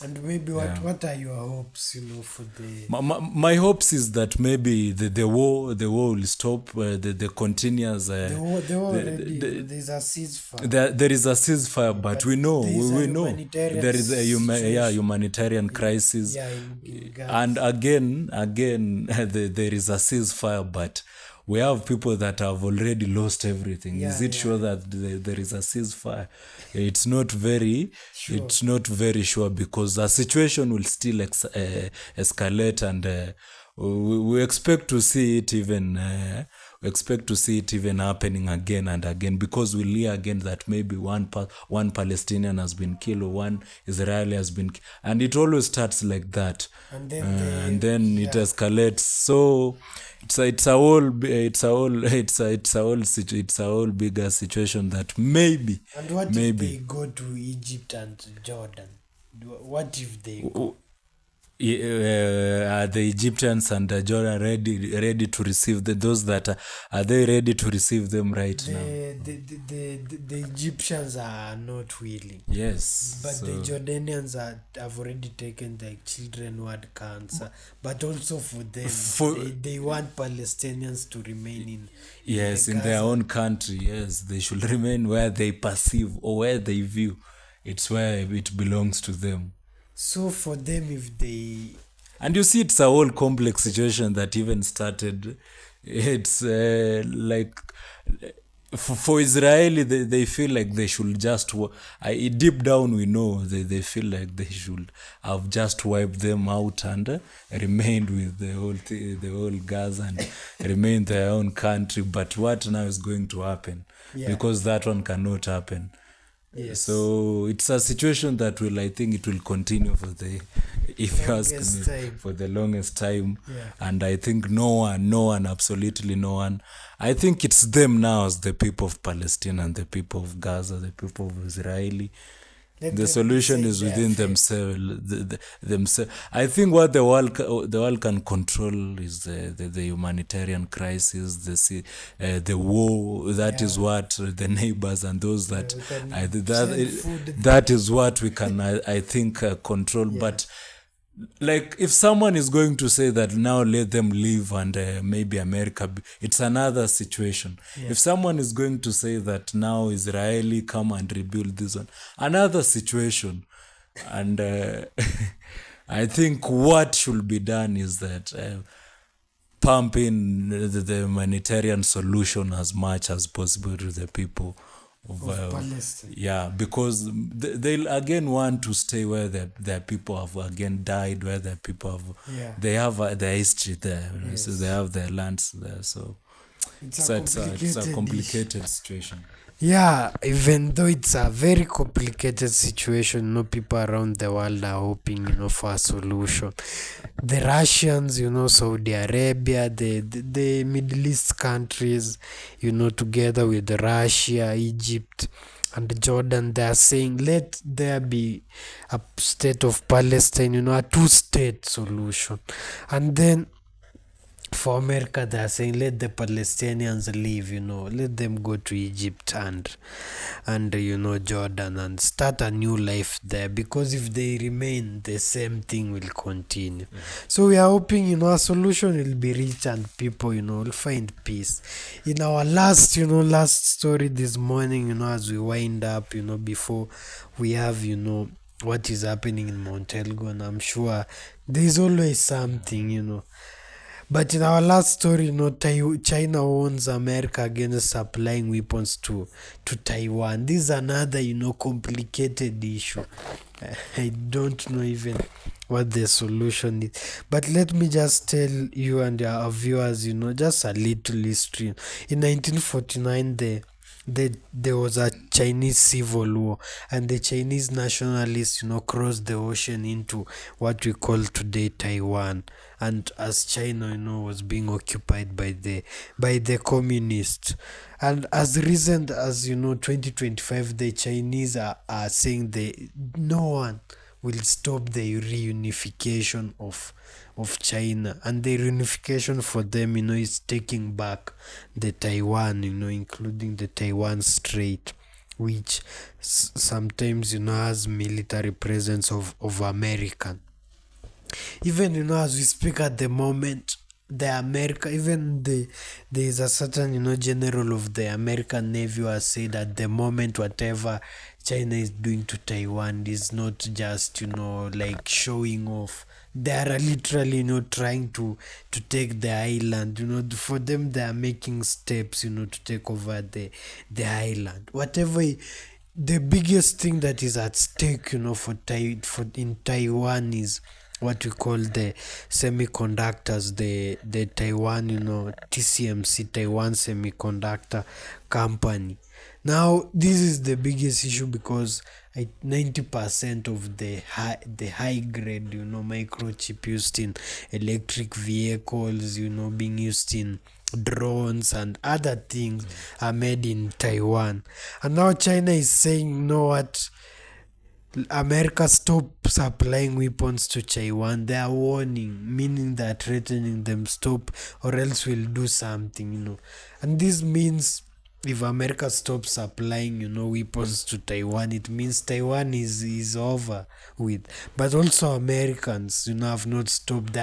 Speaker 2: And maybe what are your hopes, for the?
Speaker 1: My hopes is that maybe the war will stop. The continuous.
Speaker 2: The war already. There's a ceasefire.
Speaker 1: There is a ceasefire, but we know there is a humanitarian crisis.
Speaker 2: Yeah, in Gaza.
Speaker 1: And again, there is a ceasefire, but we have people that have already lost everything. Is it sure that there is a ceasefire? It's not very sure because the situation will still escalate, and we expect to see it even happening again and again, because we'll hear again that maybe one Palestinian has been killed or one Israeli has been killed, and it always starts like that, and then it escalates. So it's a whole bigger situation that maybe.
Speaker 2: And what if they go to Egypt and Jordan? What if they go?
Speaker 1: Are the Egyptians and Jordan ready to receive those that are they ready to receive them right now?
Speaker 2: The Egyptians are not willing.
Speaker 1: Yes.
Speaker 2: But the Jordanians have already taken their children who had cancer. But also for them, they want Palestinians to remain in
Speaker 1: in their own country. Yes, they should remain where they perceive or where they view. It's where it belongs to them.
Speaker 2: So for them, if they...
Speaker 1: And you see, it's a whole complex situation that even started. It's like... For Israeli, they feel like they should just... deep down, we know they feel like they should have just wiped them out and remained with the whole Gaza and remain their own country. But what now is going to happen?
Speaker 2: Yeah.
Speaker 1: Because that one cannot happen.
Speaker 2: Yes.
Speaker 1: So it's a situation that I think it will continue for if you ask me, for the longest time.
Speaker 2: Yeah.
Speaker 1: And I think no one, absolutely no one. I think it's them now as the people of Palestine and the people of Gaza, the people of Israeli. The solution is within themselves. Themselves. I think what the world can control is the humanitarian crisis, the war. That is what the neighbors and those that that is what we can I think control. Yeah. But like if someone is going to say that now let them leave and maybe America, it's another situation. Yeah. If someone is going to say that now Israeli come and rebuild this one, another situation. And I think what should be done is that pump in the humanitarian solution as much as possible to the people of Palestine. Yeah, because they'll again want to stay where their people have again died, where their people have they have their history there. Yes. So they have their lands there. So it's a complicated situation.
Speaker 2: Yeah, even though it's a very complicated situation, people around the world are hoping, for a solution. The Russians, Saudi Arabia, the Middle East countries, together with Russia, Egypt, and Jordan, they are saying, let there be a state of Palestine, a two-state solution. And then for America, they are saying, let the Palestinians leave, let them go to Egypt and Jordan and start a new life there, because if they remain, the same thing will continue. Yeah. So we are hoping, a solution will be reached and people, will find peace. In our last story this morning, as we wind up, before we have, what is happening in Mount Elgon, I'm sure there's always something, But in our last story, China warns America against supplying weapons to Taiwan. This is another, complicated issue. I don't know even what the solution is. But let me just tell you and our viewers, just a little history. In 1949, there was a Chinese civil war, and the Chinese nationalists, crossed the ocean into what we call today Taiwan. And as China, was being occupied by the communists. And as recent as 2025, the Chinese are saying no one will stop the reunification of China, and the reunification for them, is taking back the Taiwan, including the Taiwan Strait, which sometimes, has military presence of American. Even, as we speak at the moment, there is a certain, general of the American Navy who has said at the moment whatever China is doing to Taiwan is not just, like showing off. They are literally, trying to take the island. For them, they are making steps, to take over the island. Whatever. The biggest thing that is at stake, for in Taiwan is what we call the semiconductors, the Taiwan, TSMC, Taiwan Semiconductor Company. Now, this is the biggest issue because 90% of the high grade, microchip used in electric vehicles, being used in drones and other things are made in Taiwan. And now China is saying, you know what? America stop supplying weapons to Taiwan. They are warning, meaning they're threatening them, stop, or else we'll do something. And this means if America stops supplying, weapons to Taiwan, it means Taiwan is over with. But also Americans, have not stopped. They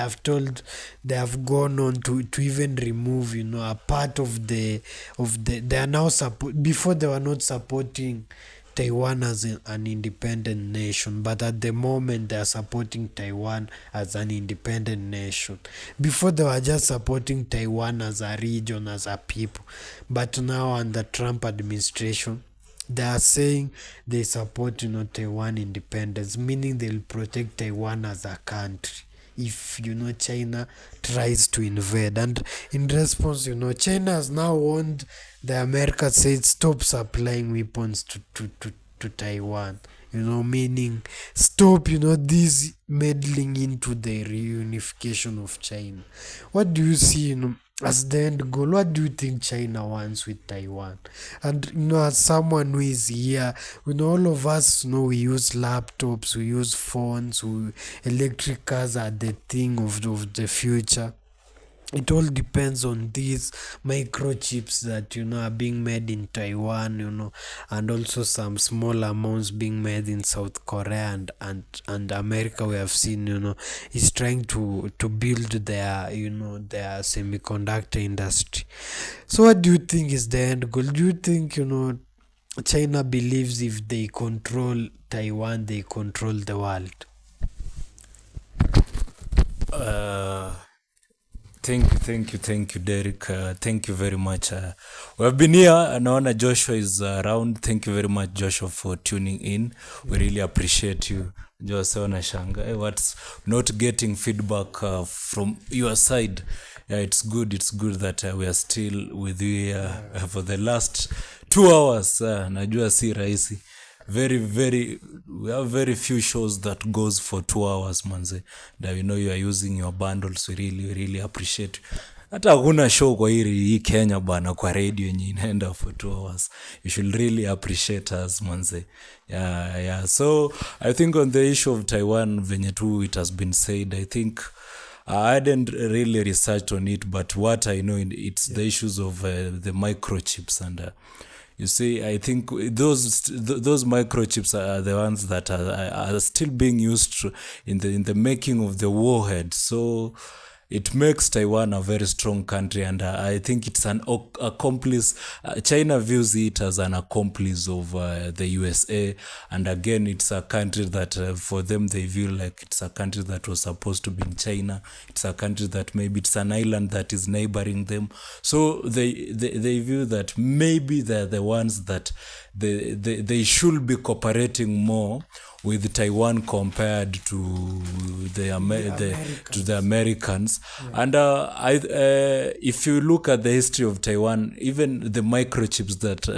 Speaker 2: have gone on to even remove, a part of they are now support. Before they were not supporting Taiwan as an independent nation, but at the moment they are supporting Taiwan as an independent nation. Before they were just supporting Taiwan as a region, as a people, but now under Trump administration, they are saying they support Taiwan independence, meaning they'll protect Taiwan as a country if China tries to invade. And in response, China has now warned the America, said stop supplying weapons to Taiwan, meaning stop this meddling into the reunification of China. What do you see as the end goal? What do you think China wants with Taiwan? And as someone who is here, all of us we use laptops, we use phones, electric cars are the thing of the future. It all depends on these microchips that are being made in Taiwan, and also some small amounts being made in South Korea and America. We have seen, is trying to build their their semiconductor industry. So what do you think is the end goal? Do you think China believes if they control Taiwan, they control the world?
Speaker 1: Thank you, Derek. Thank you very much. We have been here. Naona Joshua is around. Thank you very much, Joshua, for tuning in. We really appreciate you. Joshua Nashanga, what's not getting feedback from your side? Yeah, it's good. It's good that we are still with you here for the last 2 hours. Najua si rahisi. We have very few shows that goes for 2 hours, manze. That you are using your bundles. We really appreciate you. Hata hakuna show kwa hii Kenya bana kwa radio yenye inaenda for 2 hours. You should really appreciate us, manze. Yeah. So I think on the issue of Taiwan, venye tu it has been said, I think I hadn't really researched on it, but what I know, it's the issues of the microchips. And you see, I think those microchips are the ones that are still being used in the making of the warhead. So it makes Taiwan a very strong country, and I think it's an accomplice. China views it as an accomplice of the USA, and again, it's a country that for them they view like it's a country that was supposed to be in China. It's a country that maybe it's an island that is neighboring them. So they view that maybe they're the ones that they should be cooperating more with Taiwan compared to the Americans. Yeah. And if you look at the history of Taiwan, even the microchips that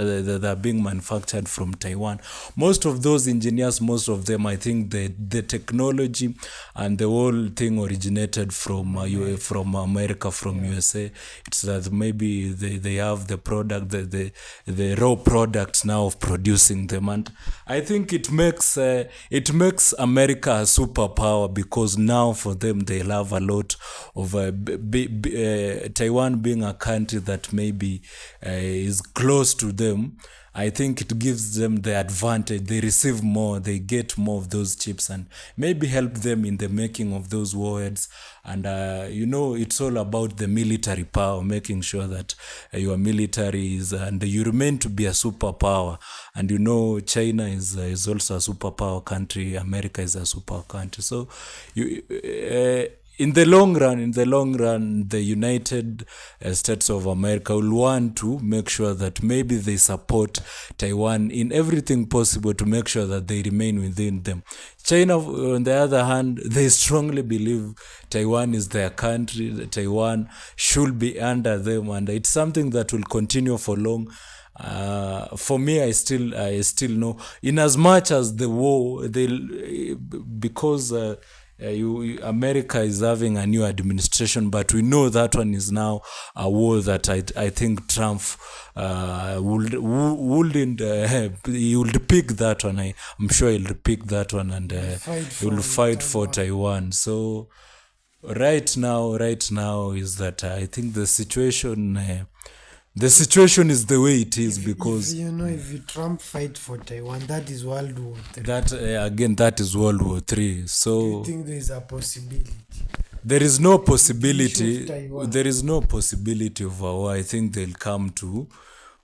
Speaker 1: are being manufactured from Taiwan, most of those engineers, most of them, I think the technology and the whole thing originated from America, from USA. It's that maybe they have the product, the raw products now of producing them, and I think it makes America a superpower, because now for them they'll have a lot of Taiwan being a country that maybe is close to them. I think it gives them the advantage. They receive more, they get more of those chips, and maybe help them in the making of those warheads. And it's all about the military power, making sure that your military is, and you remain to be a superpower. And China is also a superpower country. America is a super country. So in the long run, the United States of America will want to make sure that maybe they support Taiwan in everything possible to make sure that they remain within them. China, on the other hand, they strongly believe Taiwan is their country, that Taiwan should be under them, and it's something that will continue for long. For me, I still know, in as much as the war, because America is having a new administration, but we know that one is now a war that I think Trump wouldn't he would pick that one. I'm sure he'll pick that one, and he will fight for Taiwan. So right now is that I think the situation is the way it is, because
Speaker 2: if Trump fight for Taiwan, that is World War III.
Speaker 1: that is World War III. So
Speaker 2: do you think there is a possibility?
Speaker 1: There is no possibility.
Speaker 2: Of Taiwan.
Speaker 1: There is no possibility of a war. I think they'll come to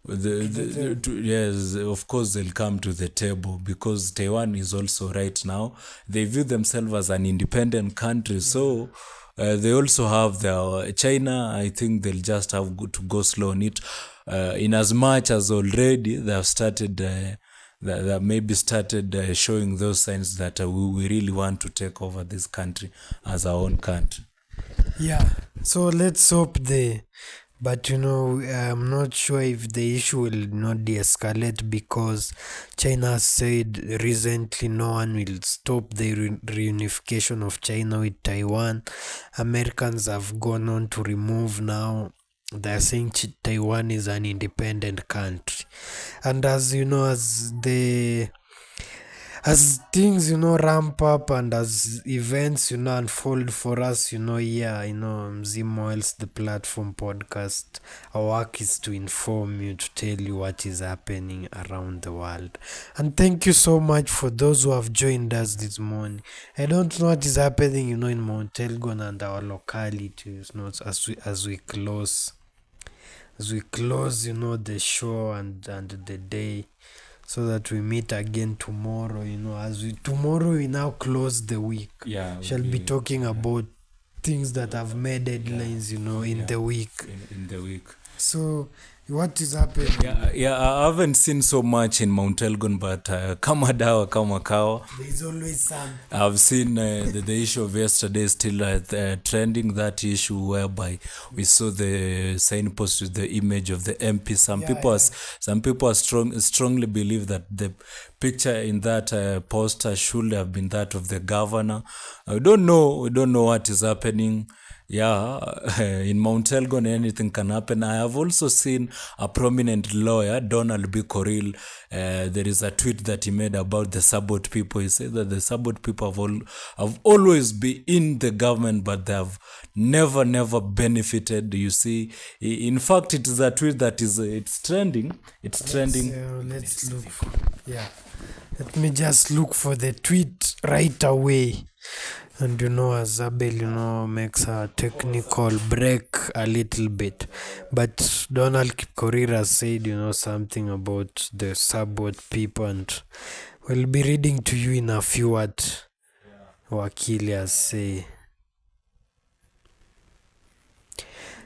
Speaker 1: yes, of course they'll come to the table, because Taiwan is also right now, they view themselves as an independent country. So they also have their China. I think they'll just have to go slow on it, in as much as already they have started that maybe started showing those signs that we really want to take over this country as our own country.
Speaker 2: Yeah, so let's hope but I'm not sure if the issue will not de-escalate, because China said recently no one will stop the reunification of China with Taiwan. Americans have gone on to remove now. They're saying Taiwan is an independent country. And as as things ramp up, and as events unfold for us, Mzima Wells, the platform podcast, our work is to inform you, to tell you what is happening around the world. And thank you so much for those who have joined us this morning. I don't know what is happening in Mount Elgon and our localities, as we close the show and the day, so that we meet again tomorrow. Tomorrow we now close the week. Shall be talking about things that have made headlines in the week.
Speaker 1: In the week.
Speaker 2: So what is happening?
Speaker 1: I haven't seen so much in Mount Elgon, but kama dawa kama kawa,
Speaker 2: there's always some.
Speaker 1: I've seen the issue of yesterday still trending, that issue whereby we saw the signpost with the image of the MP. Some people strongly believe that the picture in that poster should have been that of the governor. We don't know what is happening. In Mount Elgon, anything can happen. I have also seen a prominent lawyer, Donald B. Corrill. There is a tweet that he made about the Sabot people. He said that the Sabot people have always been in the government, but they have never benefited. You see, in fact, it is a tweet that it's trending. It's trending.
Speaker 2: Let's look. Let me just look for the tweet right away. And as Abel, makes a technical break a little bit. But Donald Corriera said, something about the Sabot people, and we'll be reading to you in a few what Wakili say.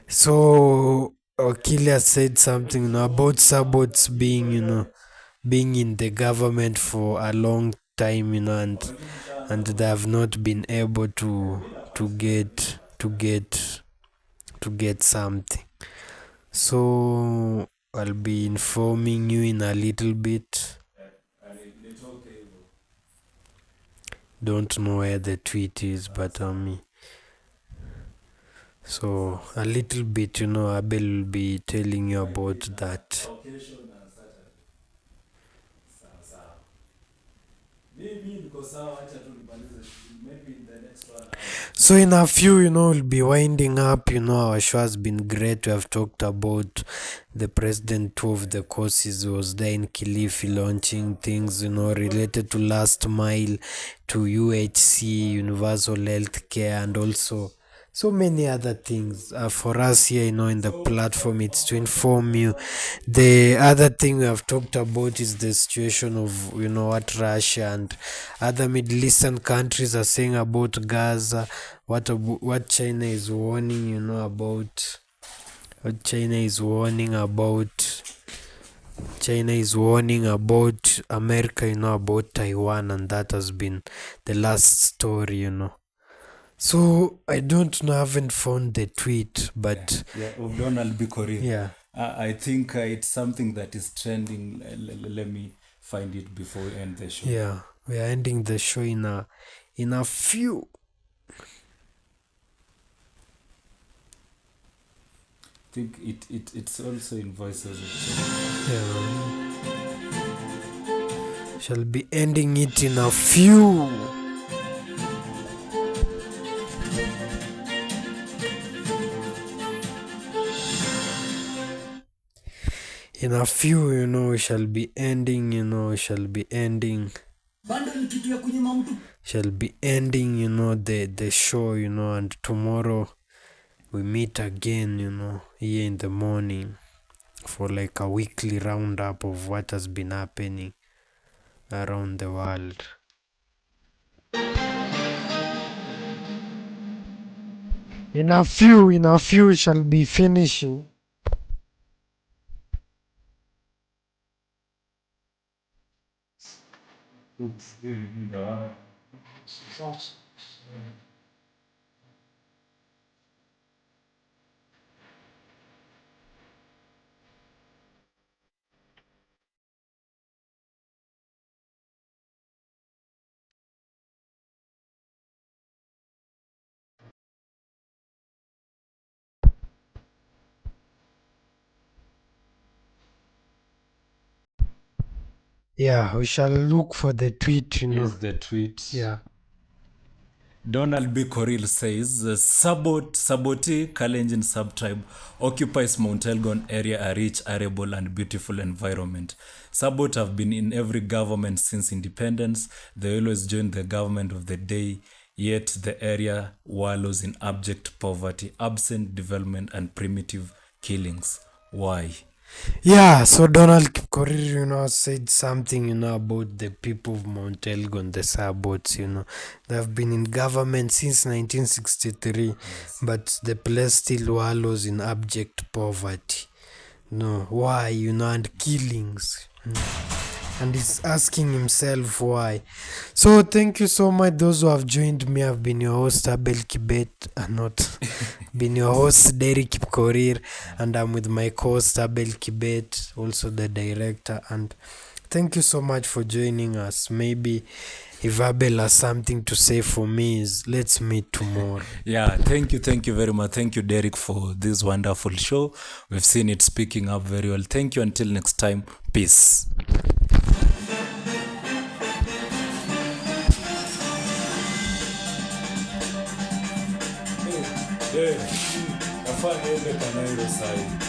Speaker 2: So Wakili said something about Sabots being in the government for a long time, and they have not been able to get something. So I'll be informing you in a little bit. Don't know where the tweet is, but so a little bit, Abel will be telling you about that. So in a few, we'll be winding up. Our show has been great. We have talked about the president of the courses was there in Kilifi launching things, related to last mile, to UHC, universal health care, and also so many other things. For us here, in the platform, it's to inform you. The other thing we have talked about is the situation of, what Russia and other Middle Eastern countries are saying about Gaza, what China is warning, about. What China is warning about America, about Taiwan, and that has been the last story, So I don't know, I haven't found the tweet, but
Speaker 1: of Donald B. Corriera.
Speaker 2: Yeah.
Speaker 1: I think it's something that is trending. Let me find it before we end the show.
Speaker 2: Yeah, we are ending the show in a few.
Speaker 1: think it's also in voices
Speaker 2: Yeah. Shall be ending it in a few. In a few, we shall be ending, shall be ending. Shall be ending, the show, and tomorrow we meet again, here in the morning for like a weekly roundup of what has been happening around the world. In a few shall be finishing. Yeah, we shall look for the tweet,
Speaker 1: Here's the tweet.
Speaker 2: Yeah.
Speaker 1: Donald B. Coril says, Saboti Kalenjin subtribe occupies Mount Elgon area, a rich, arable and beautiful environment. Sabot have been in every government since independence. They always join the government of the day, yet the area wallows in abject poverty, absent development and primitive killings. Why?
Speaker 2: Yeah, so Donald Kipkorir, said something, about the people of Mount Elgon, the Sabots, They have been in government since 1963, but the place still wallows in abject poverty. Why, and killings. And he's asking himself why. So thank you so much, those who have joined me. I've been your host, Abel Kibet, not been your host, Derek Kipkorir, and I'm with my co-host, Abel Kibet, also the director. And thank you so much for joining us. Maybe if Abel has something to say for me, let's meet tomorrow.
Speaker 1: Yeah, thank you very much. Thank you, Derek, for this wonderful show. We've seen it speaking up very well. Thank you. Until next time, peace. Hey, nafaa niende Kanairo sasa.